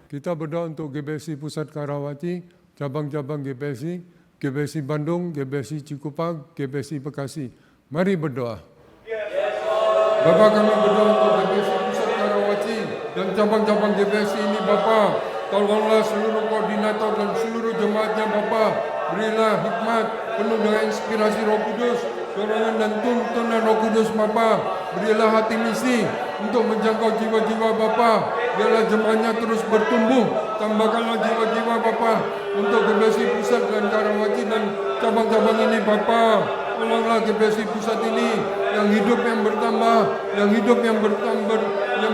Kita berdoa untuk GBSI Pusat Karawaci, cabang-cabang GBSI, GBSI Bandung, GBSI Cikupa, GBSI Bekasi. Mari berdoa. Bapa, kami berdoa untuk GBSI Pusat Karawaci dan cabang-cabang GBSI ini Bapa. Tolonglah seluruh koordinator dan seluruh jemaatnya Bapa. Berilah hikmat penuh dengan inspirasi Roh Kudus, dorongan dan tuntunan Roh Kudus Bapa. Berilah hati misi untuk menjangkau jiwa-jiwa Bapa. Biarlah jemaatnya terus bertumbuh. Tambahkanlah jiwa-jiwa Bapa untuk GBSI Pusat dan Karawaci dan cabang-cabang ini Bapa. Tolonglah GBSI Pusat ini yang hidup yang bertambah, yang hidup yang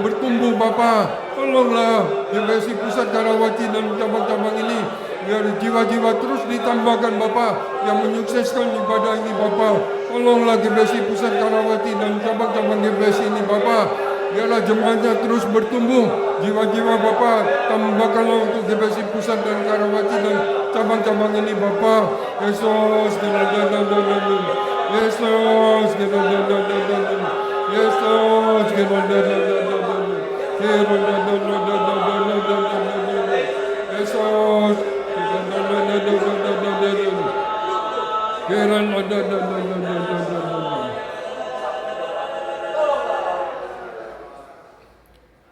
bertumbuh Bapa. Tolonglah GBSI Pusat Karawaci dan cabang-cabang ini biar jiwa-jiwa terus ditambahkan Bapa yang menyukseskan ibadah ini Bapa. Tolonglah GBSI Pusat Karawaci dan cabang-cabang GBSI ini Bapa. Biarlah jemaatnya terus bertumbuh, jiwa-jiwa Bapa. Tambahkanlah untuk GBSI Pusat dan Karawaci dan cabang-cabang ini Bapa. Yesus, Yesus,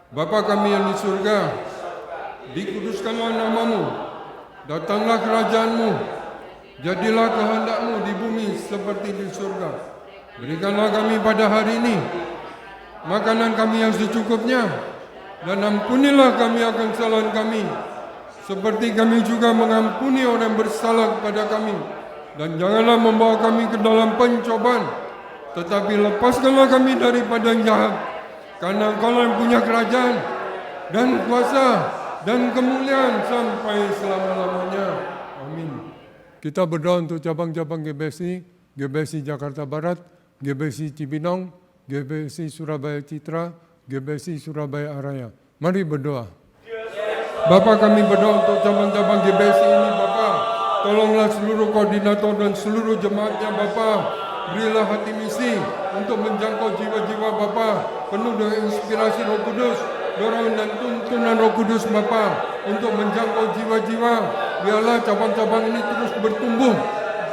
Bapa kami yang di surga, dikuduskanlah namamu, datanglah kerajaanmu, jadilah kehendakmu di bumi seperti di surga. Berikanlah kami pada hari ini makanan kami yang secukupnya, dan ampunilah kami akan kesalahan kami, seperti kami juga mengampuni orang yang bersalah kepada kami. Dan janganlah membawa kami ke dalam pencobaan, tetapi lepaskanlah kami daripada yang jahat. Karena Engkaulah yang punya kerajaan dan kuasa dan kemuliaan sampai selama-lamanya. Amin. Kita berdoa untuk cabang-cabang GBSI, GBSI Jakarta Barat, GBSI Cibinong, GBSI Surabaya Citra, GBSI Surabaya Araya. Mari berdoa. Bapa, kami berdoa untuk cabang-cabang GBSI ini Bapa. Tolonglah seluruh koordinator dan seluruh jemaatnya Bapa. Berilah hati misi untuk menjangkau jiwa-jiwa Bapa, penuh dengan inspirasi Roh Kudus, dorongan dan tuntunan Roh Kudus Bapa, untuk menjangkau jiwa-jiwa. Biarlah cabang-cabang ini terus bertumbuh.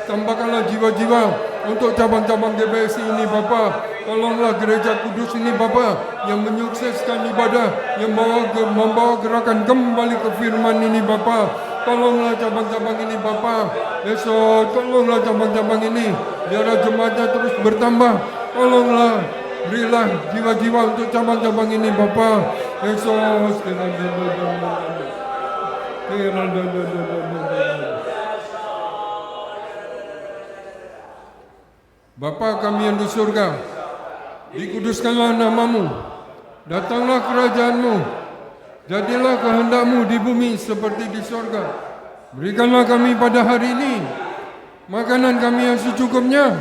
Tambahkanlah jiwa-jiwa untuk cabang-cabang GBSI ini Bapa. Tolonglah gereja kudus ini Bapa, yang menyukseskan ibadah, yang membawa gerakan kembali ke firman ini Bapa. Tolonglah cabang-cabang ini Bapa. Yesus, tolonglah cabang-cabang ini. Biarlah jemaatnya terus bertambah. Tolonglah, berilah jiwa-jiwa untuk cabang-cabang ini Bapa. Yesus. Bapa kami yang di surga, dikuduskanlah namamu, datanglah kerajaanmu, jadilah kehendakmu di bumi seperti di surga. Berikanlah kami pada hari ini makanan kami yang secukupnya,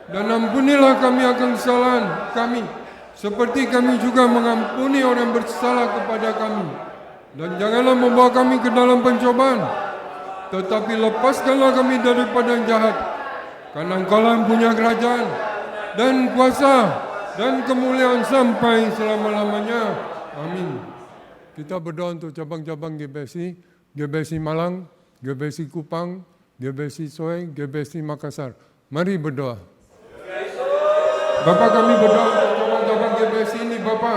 dan ampunilah kami akan kesalahan kami, seperti kami juga mengampuni orang yang bersalah kepada kami. Dan janganlah membawa kami ke dalam pencobaan, tetapi lepaskanlah kami daripada yang jahat. Karena Engkau-lah yang punya kerajaan dan kuasa dan kemuliaan sampai selama-lamanya. Amin. Kita berdoa untuk cabang-cabang GBSI, GBSI Malang, GBSI Kupang, GBSI Soe, GBSI Makassar. Mari berdoa. Bapa, kami berdoa untuk cabang-cabang GBSI ini, Bapa.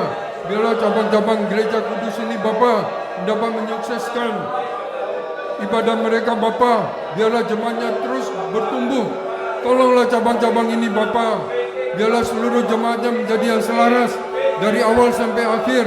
Biarlah cabang-cabang gereja kudus ini, Bapa, dapat menyukseskan ibadah mereka, Bapa. Biarlah jemaatnya terus bertumbuh. Tolonglah cabang-cabang ini, Bapa. Biarlah seluruh jemaatnya menjadi yang selaras dari awal sampai akhir.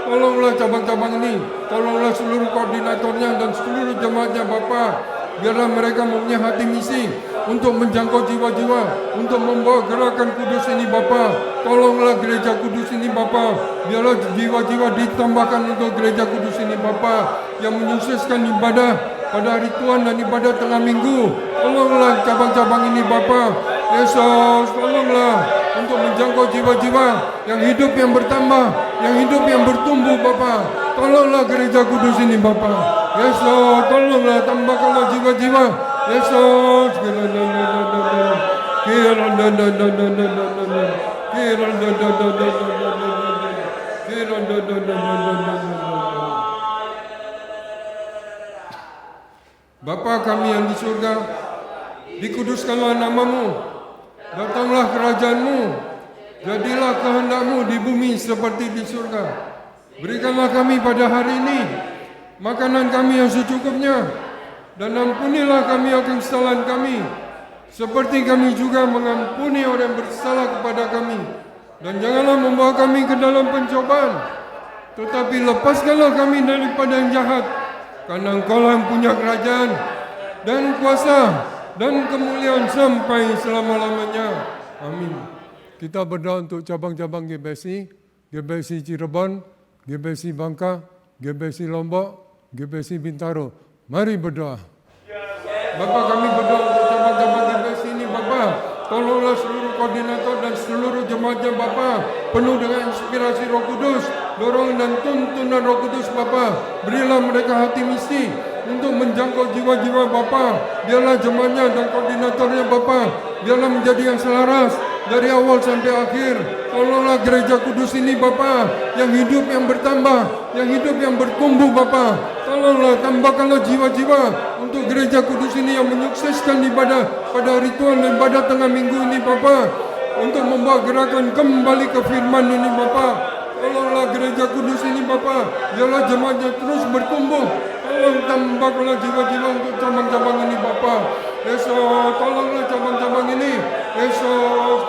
Tolonglah cabang-cabang ini, tolonglah seluruh koordinatornya dan seluruh jemaatnya, Bapa. Biarlah mereka mempunyai hati misi untuk menjangkau jiwa-jiwa, untuk membawa gerakan kudus ini, Bapa. Tolonglah gereja kudus ini, Bapa. Biarlah jiwa-jiwa ditambahkan untuk gereja kudus ini, Bapa, yang menyukseskan ibadah pada hari Tuhan dan ibadah tengah minggu. Tolonglah cabang-cabang ini, Bapa. Yesus, tolonglah untuk menjangkau jiwa-jiwa yang hidup yang bertambah, yang hidup yang bertumbuh, Bapa. Tolonglah gereja kudus ini, Bapa. Yesus, tolonglah tambahkanlah jiwa-jiwa. Yesus, Bapa kami yang di surga, dikuduskanlah nama-Mu. Datanglah kerajaan-Mu, jadilah kehendak-Mu di bumi seperti di surga. Berikanlah kami pada hari ini makanan kami yang secukupnya, dan ampunilah kami akan kesalahan kami, seperti kami juga mengampuni orang yang bersalah kepada kami. Dan janganlah membawa kami ke dalam pencobaan, tetapi lepaskanlah kami daripada yang jahat. Karena Engkau-lah yang punya kerajaan dan kuasa dan kemuliaan sampai selama-lamanya. Amin. Kita berdoa untuk cabang-cabang GBSI, GBSI Cirebon, GBSI Bangka, GBSI Lombok, GBSI Bintaro. Mari berdoa. Bapa, kami berdoa untuk cabang-cabang GBSI ini, Bapa. Tolonglah seluruh koordinator dan seluruh jemaatnya, Bapa, penuh dengan inspirasi Roh Kudus, dorongan dan tuntunan Roh Kudus, Bapa. Berilah mereka hati misi untuk menjangkau jiwa-jiwa, Bapa. Biarlah jemaatnya dan koordinatornya, Bapa, biarlah menjadi yang selaras dari awal sampai akhir. Tolonglah gereja kudus ini, Bapa, yang hidup yang bertambah, yang hidup yang bertumbuh, Bapa. Tolonglah tambahkanlah jiwa-jiwa untuk gereja kudus ini yang menyukseskan ibadah pada hari Tuhan dan ibadah tengah minggu ini, Bapa, untuk membawa gerakan kembali ke firman ini, Bapa. Tolonglah gereja kudus ini, Bapa, biarlah jemaatnya terus bertumbuh. Tolong tambahkanlah jiwa-jiwa untuk cabang-cabang ini, Bapa. Yesus, tolonglah cabang-cabang ini. Yesus,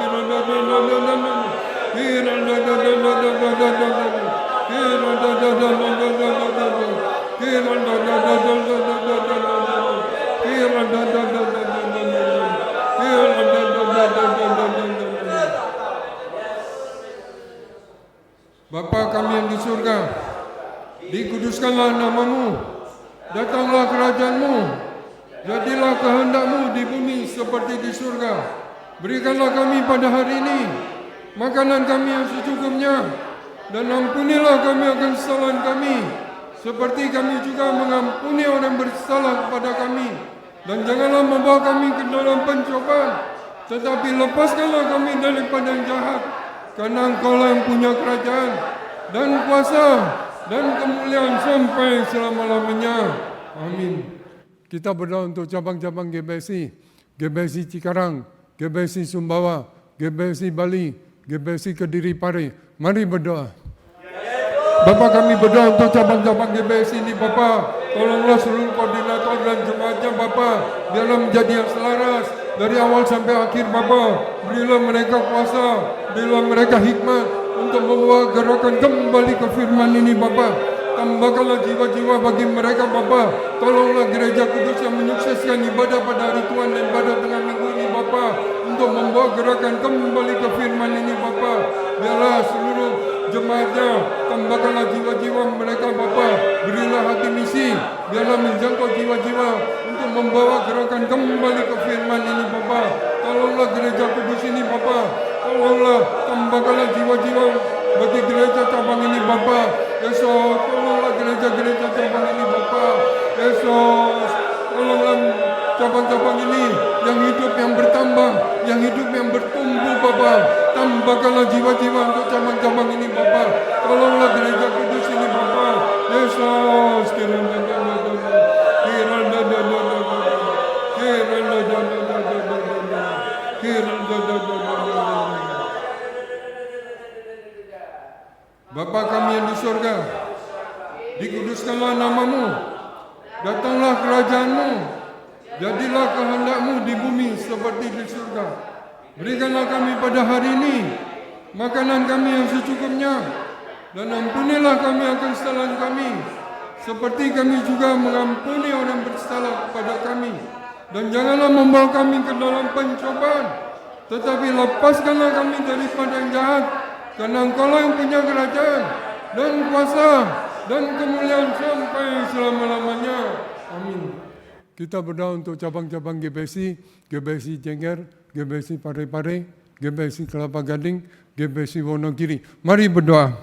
Bapa kami yang di surga, dikuduskanlah nama-Mu, datanglah kerajaan-Mu, jadilah kehendak-Mu di bumi seperti di surga. Berikanlah kami pada hari ini makanan kami yang secukupnya, dan ampunilah kami akan kesalahan kami, seperti kami juga mengampuni orang yang bersalah kepada kami. Dan janganlah membawa kami ke dalam pencobaan, tetapi lepaskanlah kami daripada yang jahat. Karena Engkau-lah yang punya kerajaan dan kuasa dan kemuliaan sampai selama-lamanya. Amin. Kita berdoa untuk cabang-cabang GBSI, GBSI Cikarang, GBSI Sumbawa, GBSI Bali, GBSI Kediri Pare. Mari berdoa. Bapa, kami berdoa untuk cabang-cabang GBSI ini, Bapa. Tolonglah seluruh koordinator dan jemaatnya, Bapa. Biarlah menjadi yang selaras dari awal sampai akhir, Bapa. Berilah mereka kuasa, berilah mereka hikmat untuk membawa gerakan kembali ke firman ini, Bapa. Tambahkanlah jiwa-jiwa bagi mereka, Bapa. Tolonglah gereja kudus yang menyukseskan ibadah pada hari Tuhan dan ibadah tengah minggu ini, Bapa, untuk membawa gerakan kembali ke firman ini, Bapa. Biarlah seluruh jemaatnya, tambahkanlah jiwa-jiwa mereka Bapa, berilah hati misi, biarlah menjangkau jiwa-jiwa untuk membawa gerakan kembali ke firman ini Bapa. Tolonglah gereja kudus ini Bapa, tolonglah tambahkanlah jiwa-jiwa bagi gereja cabang ini Bapa. Yesus, tolonglah gereja-gereja cabang ini Bapa. Yesus, tolonglah cabang-cabang ini yang hidup yang bertambah, yang hidup yang bertumbuh Bapa. Tambahkanlah jiwa-jiwa untuk cabang-cabang ini Bapa. Tolonglah gereja kudus ini Bapa. Yesus, Bapa kami yang di surga, dikuduskanlah namamu, datanglah kerajaanmu, jadilah kehendakmu di bumi seperti di surga. Berikanlah kami pada hari ini makanan kami yang secukupnya, dan ampunilah kami akan kesalahan kami, seperti kami juga mengampuni orang bersalah kepada kami. Dan janganlah membawa kami ke dalam pencobaan, tetapi lepaskanlah kami daripada yang jahat. Karena Engkaulah yang punya kerajaan dan kuasa dan kemuliaan sampai selama-lamanya. Amin. Kita berdoa untuk cabang-cabang GBC, GBC Jengger, GBC Pare-Pare, GBC Kelapa Gading, GBC Wonogiri. Mari berdoa.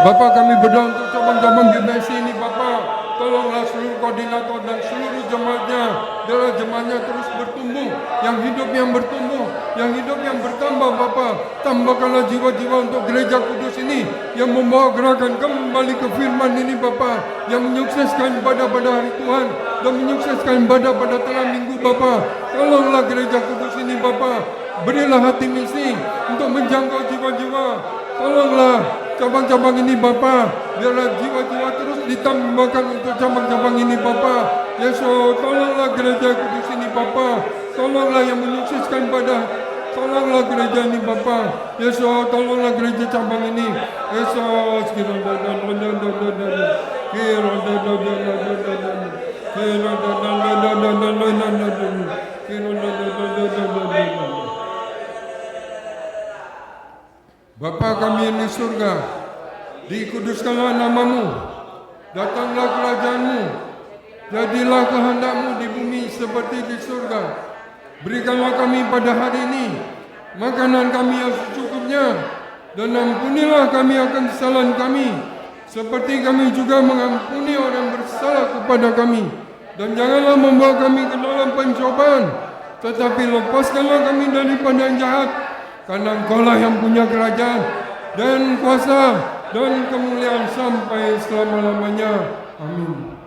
Bapa, kami berdoa untuk cabang-cabang GBC ini Bapa. Tolonglah seluruh koordinator dan seluruh jemaatnya, biarlah jemaatnya terus bertumbuh, yang hidup yang bertumbuh, yang hidup yang bertambah Bapa. Tambahkanlah jiwa-jiwa untuk gereja kudus ini yang membawa gerakan kembali ke firman ini Bapa, yang menyukseskan pada hari Tuhan dan menyukseskan pada tengah minggu Bapa. Tolonglah gereja kudus ini Bapa, berilah hati misi untuk menjangkau jiwa-jiwa. Tolonglah cabang-cabang ini Bapa, biarlah jiwa-jiwa terus ditambahkan untuk cabang-cabang ini Bapa. Yesus, tolonglah gereja kudus ini Bapa, tolonglah yang menyukseskan tolonglah gereja ini Bapa. Yesus, tolonglah gereja cabang ini. Yesus, Bapa kami yang di surga, dikuduskanlah namamu, datanglah kerajaanmu, jadilah kehendakmu di bumi seperti di surga. Berikanlah kami pada hari ini makanan kami yang secukupnya, dan ampunilah kami akan kesalahan kami, seperti kami juga mengampuni orang bersalah kepada kami. Dan janganlah membawa kami ke dalam pencobaan, tetapi lepaskanlah kami daripada yang jahat. Karena Engkaulah yang punya kerajaan dan kuasa dan kemuliaan sampai selama-lamanya. Amin.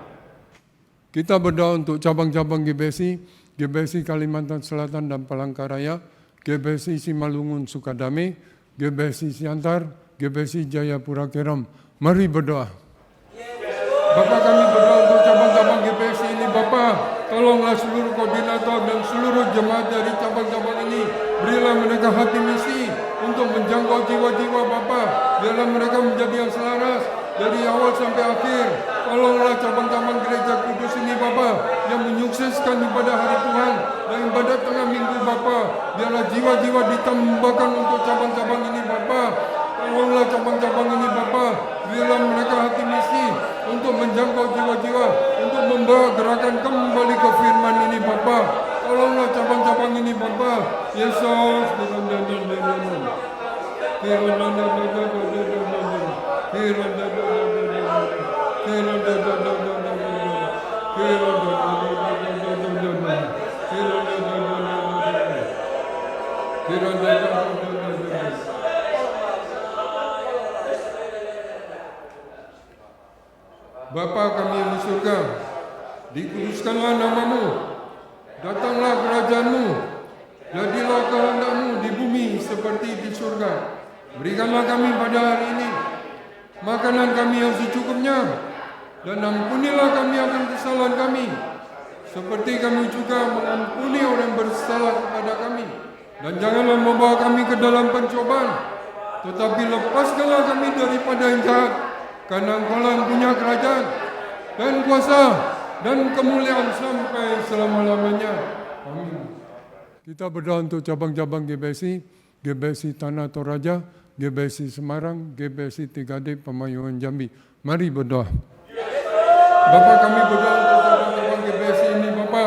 Kita berdoa untuk cabang-cabang GBC, GBC Kalimantan Selatan dan Palangkaraya, GBC Simalungun Sukadame, GBC Siantar, GBC Jayapura Keram. Mari berdoa. Bapa, kami berdoa untuk cabang-cabang GBC ini Bapa. Tolonglah seluruh koordinator dan seluruh jemaat dari cabang-cabang ini. Berilah mereka hati misi untuk menjangkau jiwa-jiwa Bapa. Biarlah mereka menjadi yang selaras dari awal sampai akhir. Tolonglah cabang-cabang gereja kudus ini Bapa, yang menyukseskan ibadah hari Tuhan dan ibadah tengah minggu Bapa. Biarlah jiwa-jiwa ditambahkan untuk cabang-cabang ini Bapa. Tolonglah cabang-cabang ini Bapa, berilah mereka hati misi untuk menjangkau jiwa-jiwa, untuk membawa gerakan kembali ke firman ini Bapa. Tolonglah cabang-cabang ini Bapa. Yesus, Bapa kami yang di surga, dikuduskanlah namamu, datanglah kerajaanmu, jadilah kehendakmu di bumi seperti di surga. Berikanlah kami pada hari ini makanan kami yang secukupnya, dan ampunilah kami akan kesalahan kami, seperti kami juga mengampuni orang bersalah kepada kami. Dan janganlah membawa kami ke dalam pencobaan, tetapi lepaskanlah kami daripada yang jahat. Karena Engkaulah yang punya kerajaan dan kuasa dan kemuliaan sampai selama-lamanya. Amin. Kita berdoa untuk cabang-cabang GBC, GBC Tanah Toraja, GBC Semarang, GBC Tiga-D, Pemayuan Jambi. Mari berdoa. Bapa, kami berdoa untuk cabang-cabang GBC ini Bapa.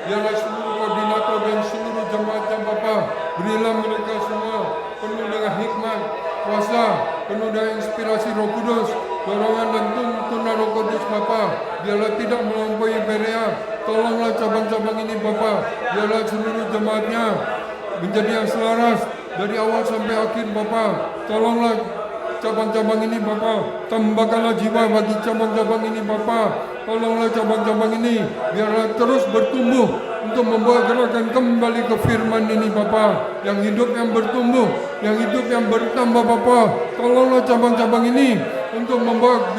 Biarlah seluruh koordinator dan seluruh jemaatnya Bapa. Berilah mereka semua penuh dengan hikmat, kuasa, penuh dengan inspirasi Roh Kudus, dorongan dan tuntunan Roh Kudus Bapa. Biarlah tidak melampaui Berea. Tolonglah cabang-cabang ini Bapa. Biarlah seluruh jemaatnya menjadi yang selaras dari awal sampai akhir Bapa. Tolonglah cabang-cabang ini Bapa. Tambahkanlah jiwa bagi cabang-cabang ini Bapa. Tolonglah cabang-cabang ini biarlah terus bertumbuh untuk membawa gerakan kembali ke firman ini Bapa, yang hidup, yang bertumbuh, yang hidup, yang bertambah Bapa. Tolonglah cabang-cabang ini untuk membawa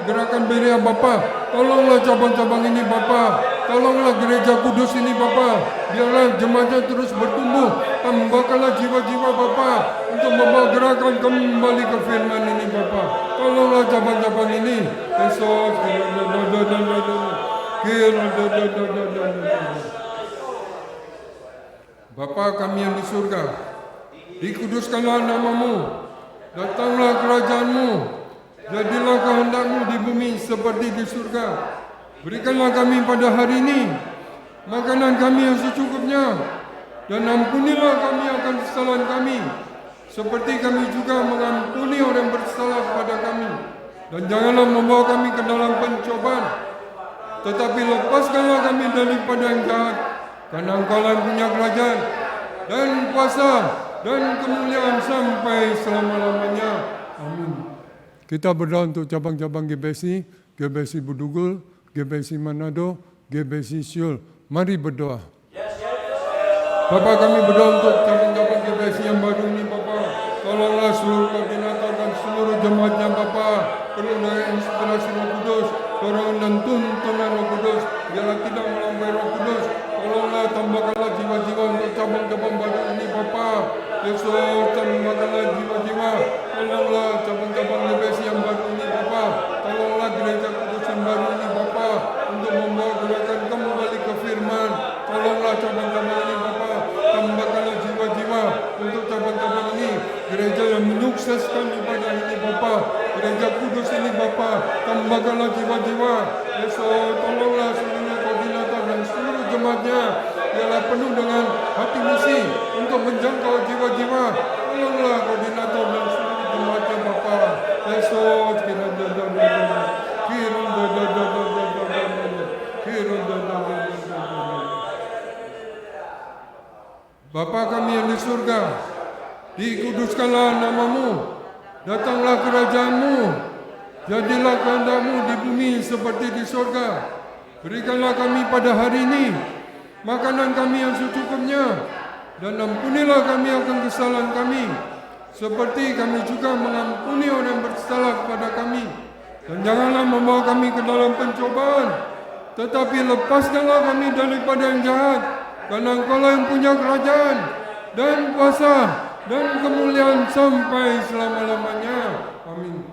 gerakan Berea Bapa. Tolonglah cabang-cabang ini Bapa. Tolonglah gereja kudus ini Bapa. Biarlah jemaatnya terus bertumbuh. Tambahkanlah jiwa-jiwa Bapa untuk membawa gerakan kembali ke firman ini Bapa. Tolonglah cabang-cabang ini. Yesus. Bapa kami yang di surga, dikuduskanlah namamu, datanglah kerajaanmu, jadilah kehendakmu di bumi seperti di surga. Berikanlah kami pada hari ini makanan kami yang secukupnya, dan ampunilah kami akan kesalahan kami, seperti kami juga mengampuni orang yang bersalah kepada kami. Dan janganlah membawa kami ke dalam pencobaan, tetapi lepaskanlah kami daripada yang jahat. Karena Engkau yang punya kerajaan dan kuasa dan kemuliaan sampai selama-lamanya. Amin. Kita berdoa untuk cabang-cabang GBC, GBC Budugul, GBC Manado, GBC Siul. Mari berdoa. Bapa, kami berdoa untuk cabang-cabang GBC yang baru ini Bapa. Tolonglah seluruh koordinator dan seluruh jemaatnya Bapa. Penuh dengan inspirasi Roh Kudus, dorongan dan tuntunan Roh Kudus. Biarlah tidak melampaui Roh Kudus. Tolonglah tambahkanlah jiwa-jiwa untuk cabang-cabang baru ini Bapa. Yesus, tambahkanlah jiwa-jiwa. Tolonglah cabang-cabang GBC yang baru ini Bapa. Tolonglah gereja kudus yang baru ini Bapa, untuk membawa gerakan kembali ke firman. Tolonglah cabang-cabang ini Bapa. Tambahkanlah jiwa-jiwa untuk cabang-cabang ini. Gereja yang menyukseskan ibadah ini Bapa. Gereja kudus ini Bapa. Tambahkanlah jiwa-jiwa. Yesus, tolonglah seluruh koordinator dan seluruh jemaatnya. Biarlah penuh dengan hati misi untuk menjangkau jiwa-jiwa. Tolonglah koordinator dan seluruh jemaatnya Bapa. Yesus, Bapa kami yang di surga, dikuduskanlah namamu, datanglah kerajaanmu, jadilah kehendakmu di bumi seperti di surga. Berikanlah kami pada hari ini makanan kami yang secukupnya, dan ampunilah kami akan kesalahan kami, seperti kami juga mengampuni orang yang bersalah kepada kami. Dan janganlah membawa kami ke dalam pencobaan, tetapi lepaskanlah kami daripada yang jahat. Karena Engkaulah yang punya kerajaan dan kuasa dan kemuliaan sampai selama-lamanya. Amin.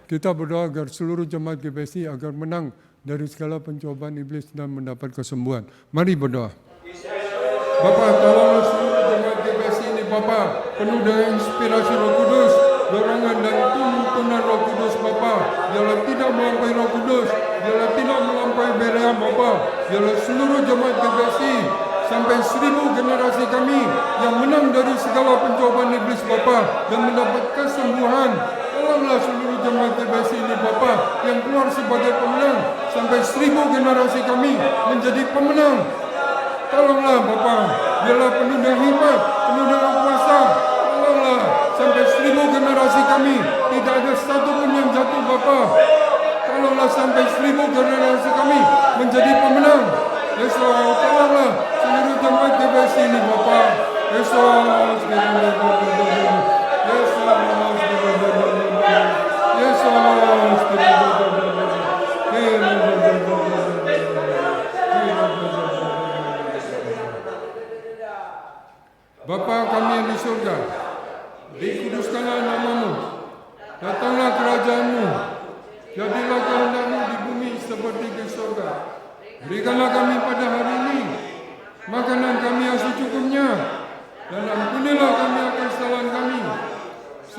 Kita berdoa agar seluruh jemaat GBC agar menang dari segala pencobaan iblis dan mendapat kesembuhan. Mari berdoa. Bapa, tolonglah seluruh jemaat GBC ini Bapa, penuh dengan inspirasi Roh Kudus, dorongan dan tuntunan Roh Kudus Bapa. Biarlah tidak melampaui Roh Kudus, biarlah tidak melampaui Berea Bapa. Biarlah seluruh jemaat GBC sampai 1000 generasi kami yang menang dari segala pencobaan iblis Bapa dan mendapat kesembuhan. Tolonglah seluruh jemaat GBC ini Bapa yang keluar sebagai pemenang, sampai 1000 generasi kami menjadi pemenang. Tolonglah Bapa, biarlah penuh dengan hikmat, penuh dengan kuasa. Tolonglah sampai 1000 generasi kami tidak ada satu pun yang jatuh Bapa. Tolonglah sampai 1000 generasi kami menjadi pemenang. Yesus, tolonglah seluruh jemaat GBC ini Bapa. Yesus, Bapa kami yang di surga, dikuduskanlah namamu, datanglah kerajaanmu, jadilah kehendakmu di bumi seperti di surga. Berikanlah kami pada hari ini makanan kami yang secukupnya, dan ampunilah kami akan kesalahan kami,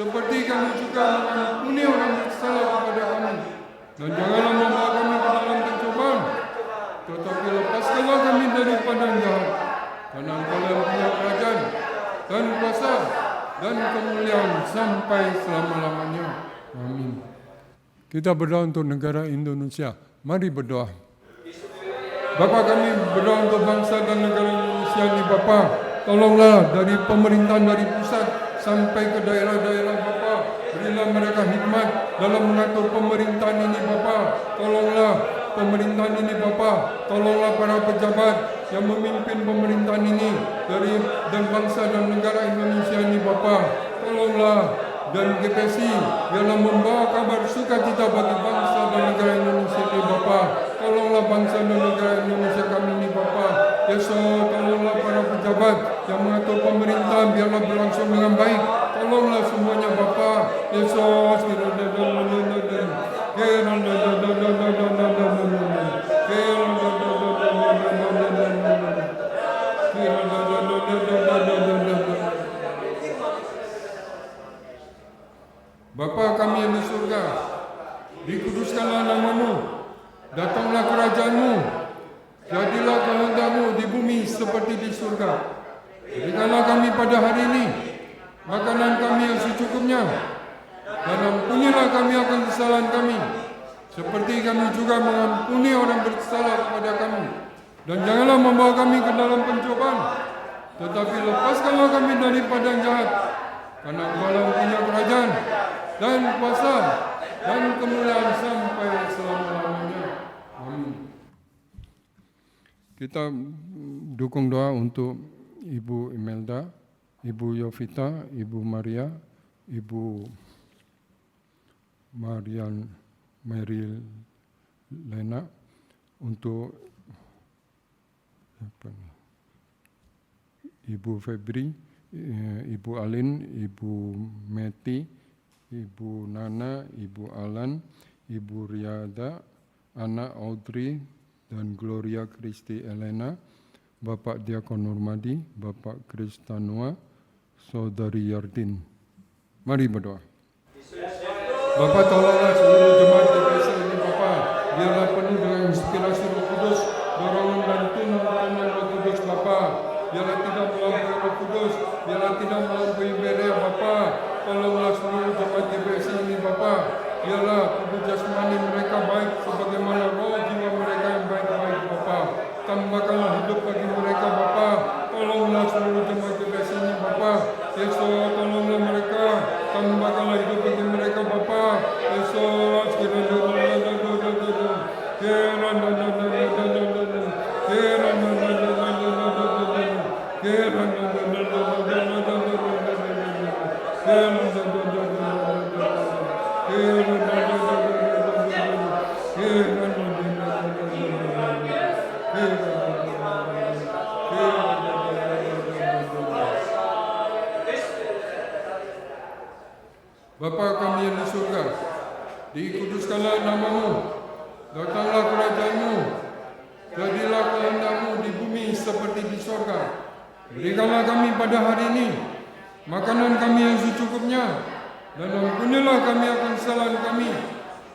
seperti kami juga mengampuni orang bersalah kepada kami. Dan janganlah membawa kami ke dalam pencobaan, tetapi lepaskanlah kami daripada yang jahat. Karena Engkau yang punya kerajaan dan kuasa dan kemuliaan sampai selama-lamanya. Amin. Kita berdoa untuk negara Indonesia. Mari berdoa. Bapa, kami berdoa untuk bangsa dan negara Indonesia ini, Bapa. Tolonglah dari pemerintahan dari pusat sampai ke daerah-daerah, Bapa. Berilah mereka hikmat dalam mengatur pemerintahan ini, Bapa. Tolonglah pemerintahan ini, Bapa. Tolonglah para pejabat yang memimpin pemerintahan ini dan bangsa dan negara Indonesia ini, Bapa. Tolonglah, dan GPSI ialah membawa kabar sukacita bagi bangsa dan negara Indonesia ini, Bapa. Tolonglah bangsa dan negara Indonesia kami ini, Bapa. Yesus, tolonglah para pejabat yang mengatur pemerintahan biarlah berlangsung dengan baik. Tolonglah semuanya, Bapa. Yesus, Bapa kami yang di surga, dikuduskanlah nama-Mu, datanglah kerajaan-Mu, jadilah kehendak-Mu di bumi seperti di surga. Berikanlah kami pada hari ini makanan kami yang secukupnya, dan ampunilah kami akan kesalahan kami, seperti kami juga mengampuni orang bersalah kepada kami. Dan janganlah membawa kami ke dalam pencobaan, tetapi lepaskanlah kami daripada yang jahat. Karena Engkau punya kerajaan dan kuasa dan kemuliaan sampai selama-lamanya. Amin. Kita dukung doa untuk Ibu Imelda, Ibu Yovita, Ibu Maria, Ibu Marian Mary Lena, untuk Ibu Febri, Ibu Alin, Ibu Meti, Ibu Nana, Ibu Alan, Ibu Riada, anak Audrey dan Gloria Kristi Elena, Bapak Diakon Nurmadi, Bapak Kristanua, Saudari Yardin. Mari berdoa. Bapak, tolonglah seluruh jemaat GPS ini, Bapak. Biarlah penuh dengan inspirasi Roh Kudus, dorongan dan tuntunan Roh Kudus, Bapak. Biarlah tidak melampaui Roh Kudus, biarlah tidak melampaui Berea, Bapak. Tolonglah seluruh jemaat GPS ini, Bapak. Biarlah tubuh jasmani mereka baik sebagaimana roh jiwa mereka yang baik-baik, Bapak. Tambahkanlah hidup bagi mereka, Bapak. Tolonglah seluruh jemaat GPS ini, Bapak. Yesus, tolonglah mereka. Tambahkanlah hidup bagi mereka, Bapak. Yesus, Bapa kami yang di surga, dikuduskanlah nama-Mu, datanglah kerajaan-Mu, jadilah kehendak-Mu di bumi seperti di surga. Berikanlah kami pada hari ini makanan kami yang secukupnya, dan ampunilah kami akan kesalahan kami,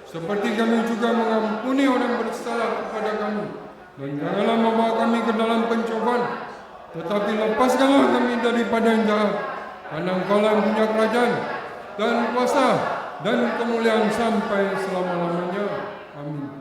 seperti kami juga mengampuni orang bersalah kepada kami. Dan janganlah membawa kami ke dalam pencobaan, tetapi lepaskanlah kami daripada yang jahat. Karena Engkau yang punya kerajaan dan kuasa dan kemuliaan sampai selama-lamanya. Amin.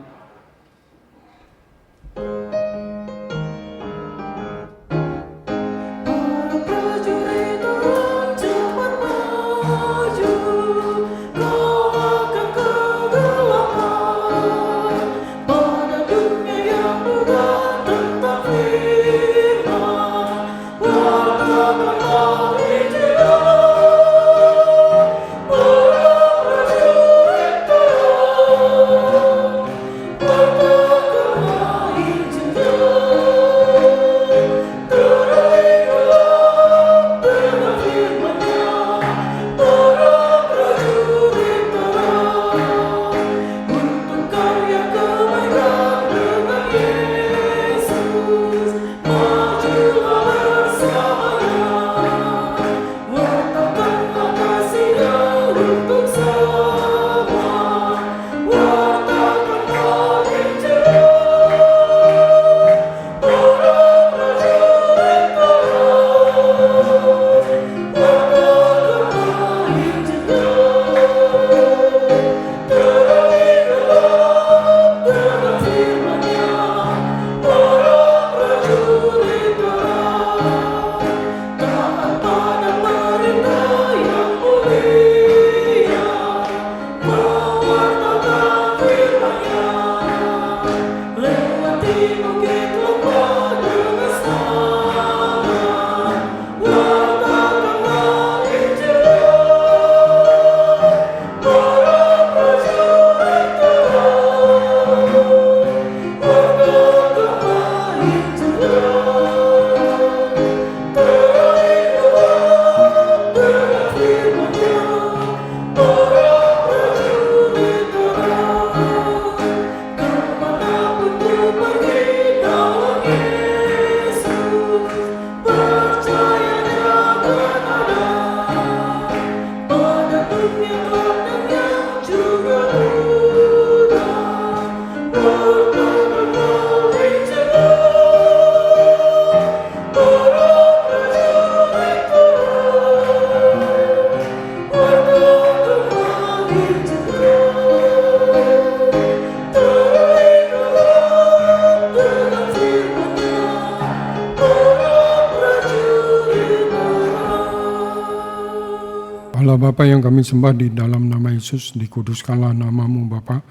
Allah Bapa yang kami sembah, di dalam nama Yesus, dikuduskanlah namamu Bapa.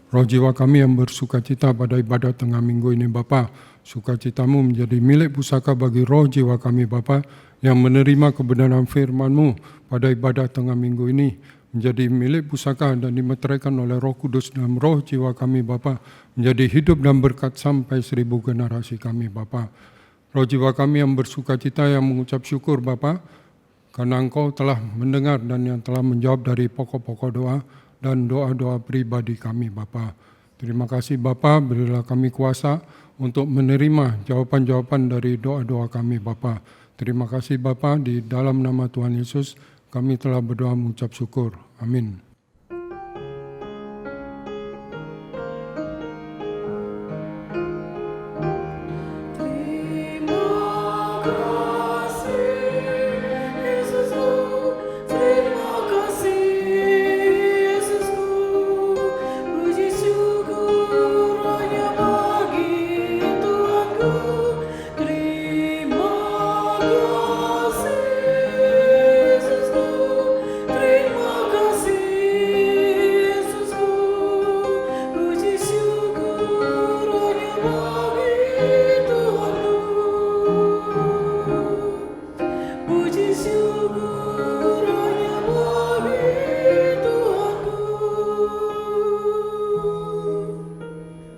Roh jiwa kami yang bersukacita pada ibadat tengah minggu ini Bapa, sukacitamu menjadi milik pusaka bagi roh jiwa kami Bapa, yang menerima kebenaran firman-Mu pada ibadat tengah minggu ini, menjadi milik pusaka dan dimeteraikan oleh Roh Kudus dalam roh jiwa kami Bapa, menjadi hidup dan berkat sampai 1000 generasi kami Bapa. Roh jiwa kami yang bersukacita, yang mengucap syukur Bapa, karena Engkau telah mendengar dan yang telah menjawab dari pokok-pokok doa dan doa-doa pribadi kami Bapa. Terima kasih Bapa, berilah kami kuasa untuk menerima jawaban-jawaban dari doa-doa kami Bapa. Terima kasih Bapa, di dalam nama Tuhan Yesus kami telah berdoa mengucap syukur. Amin.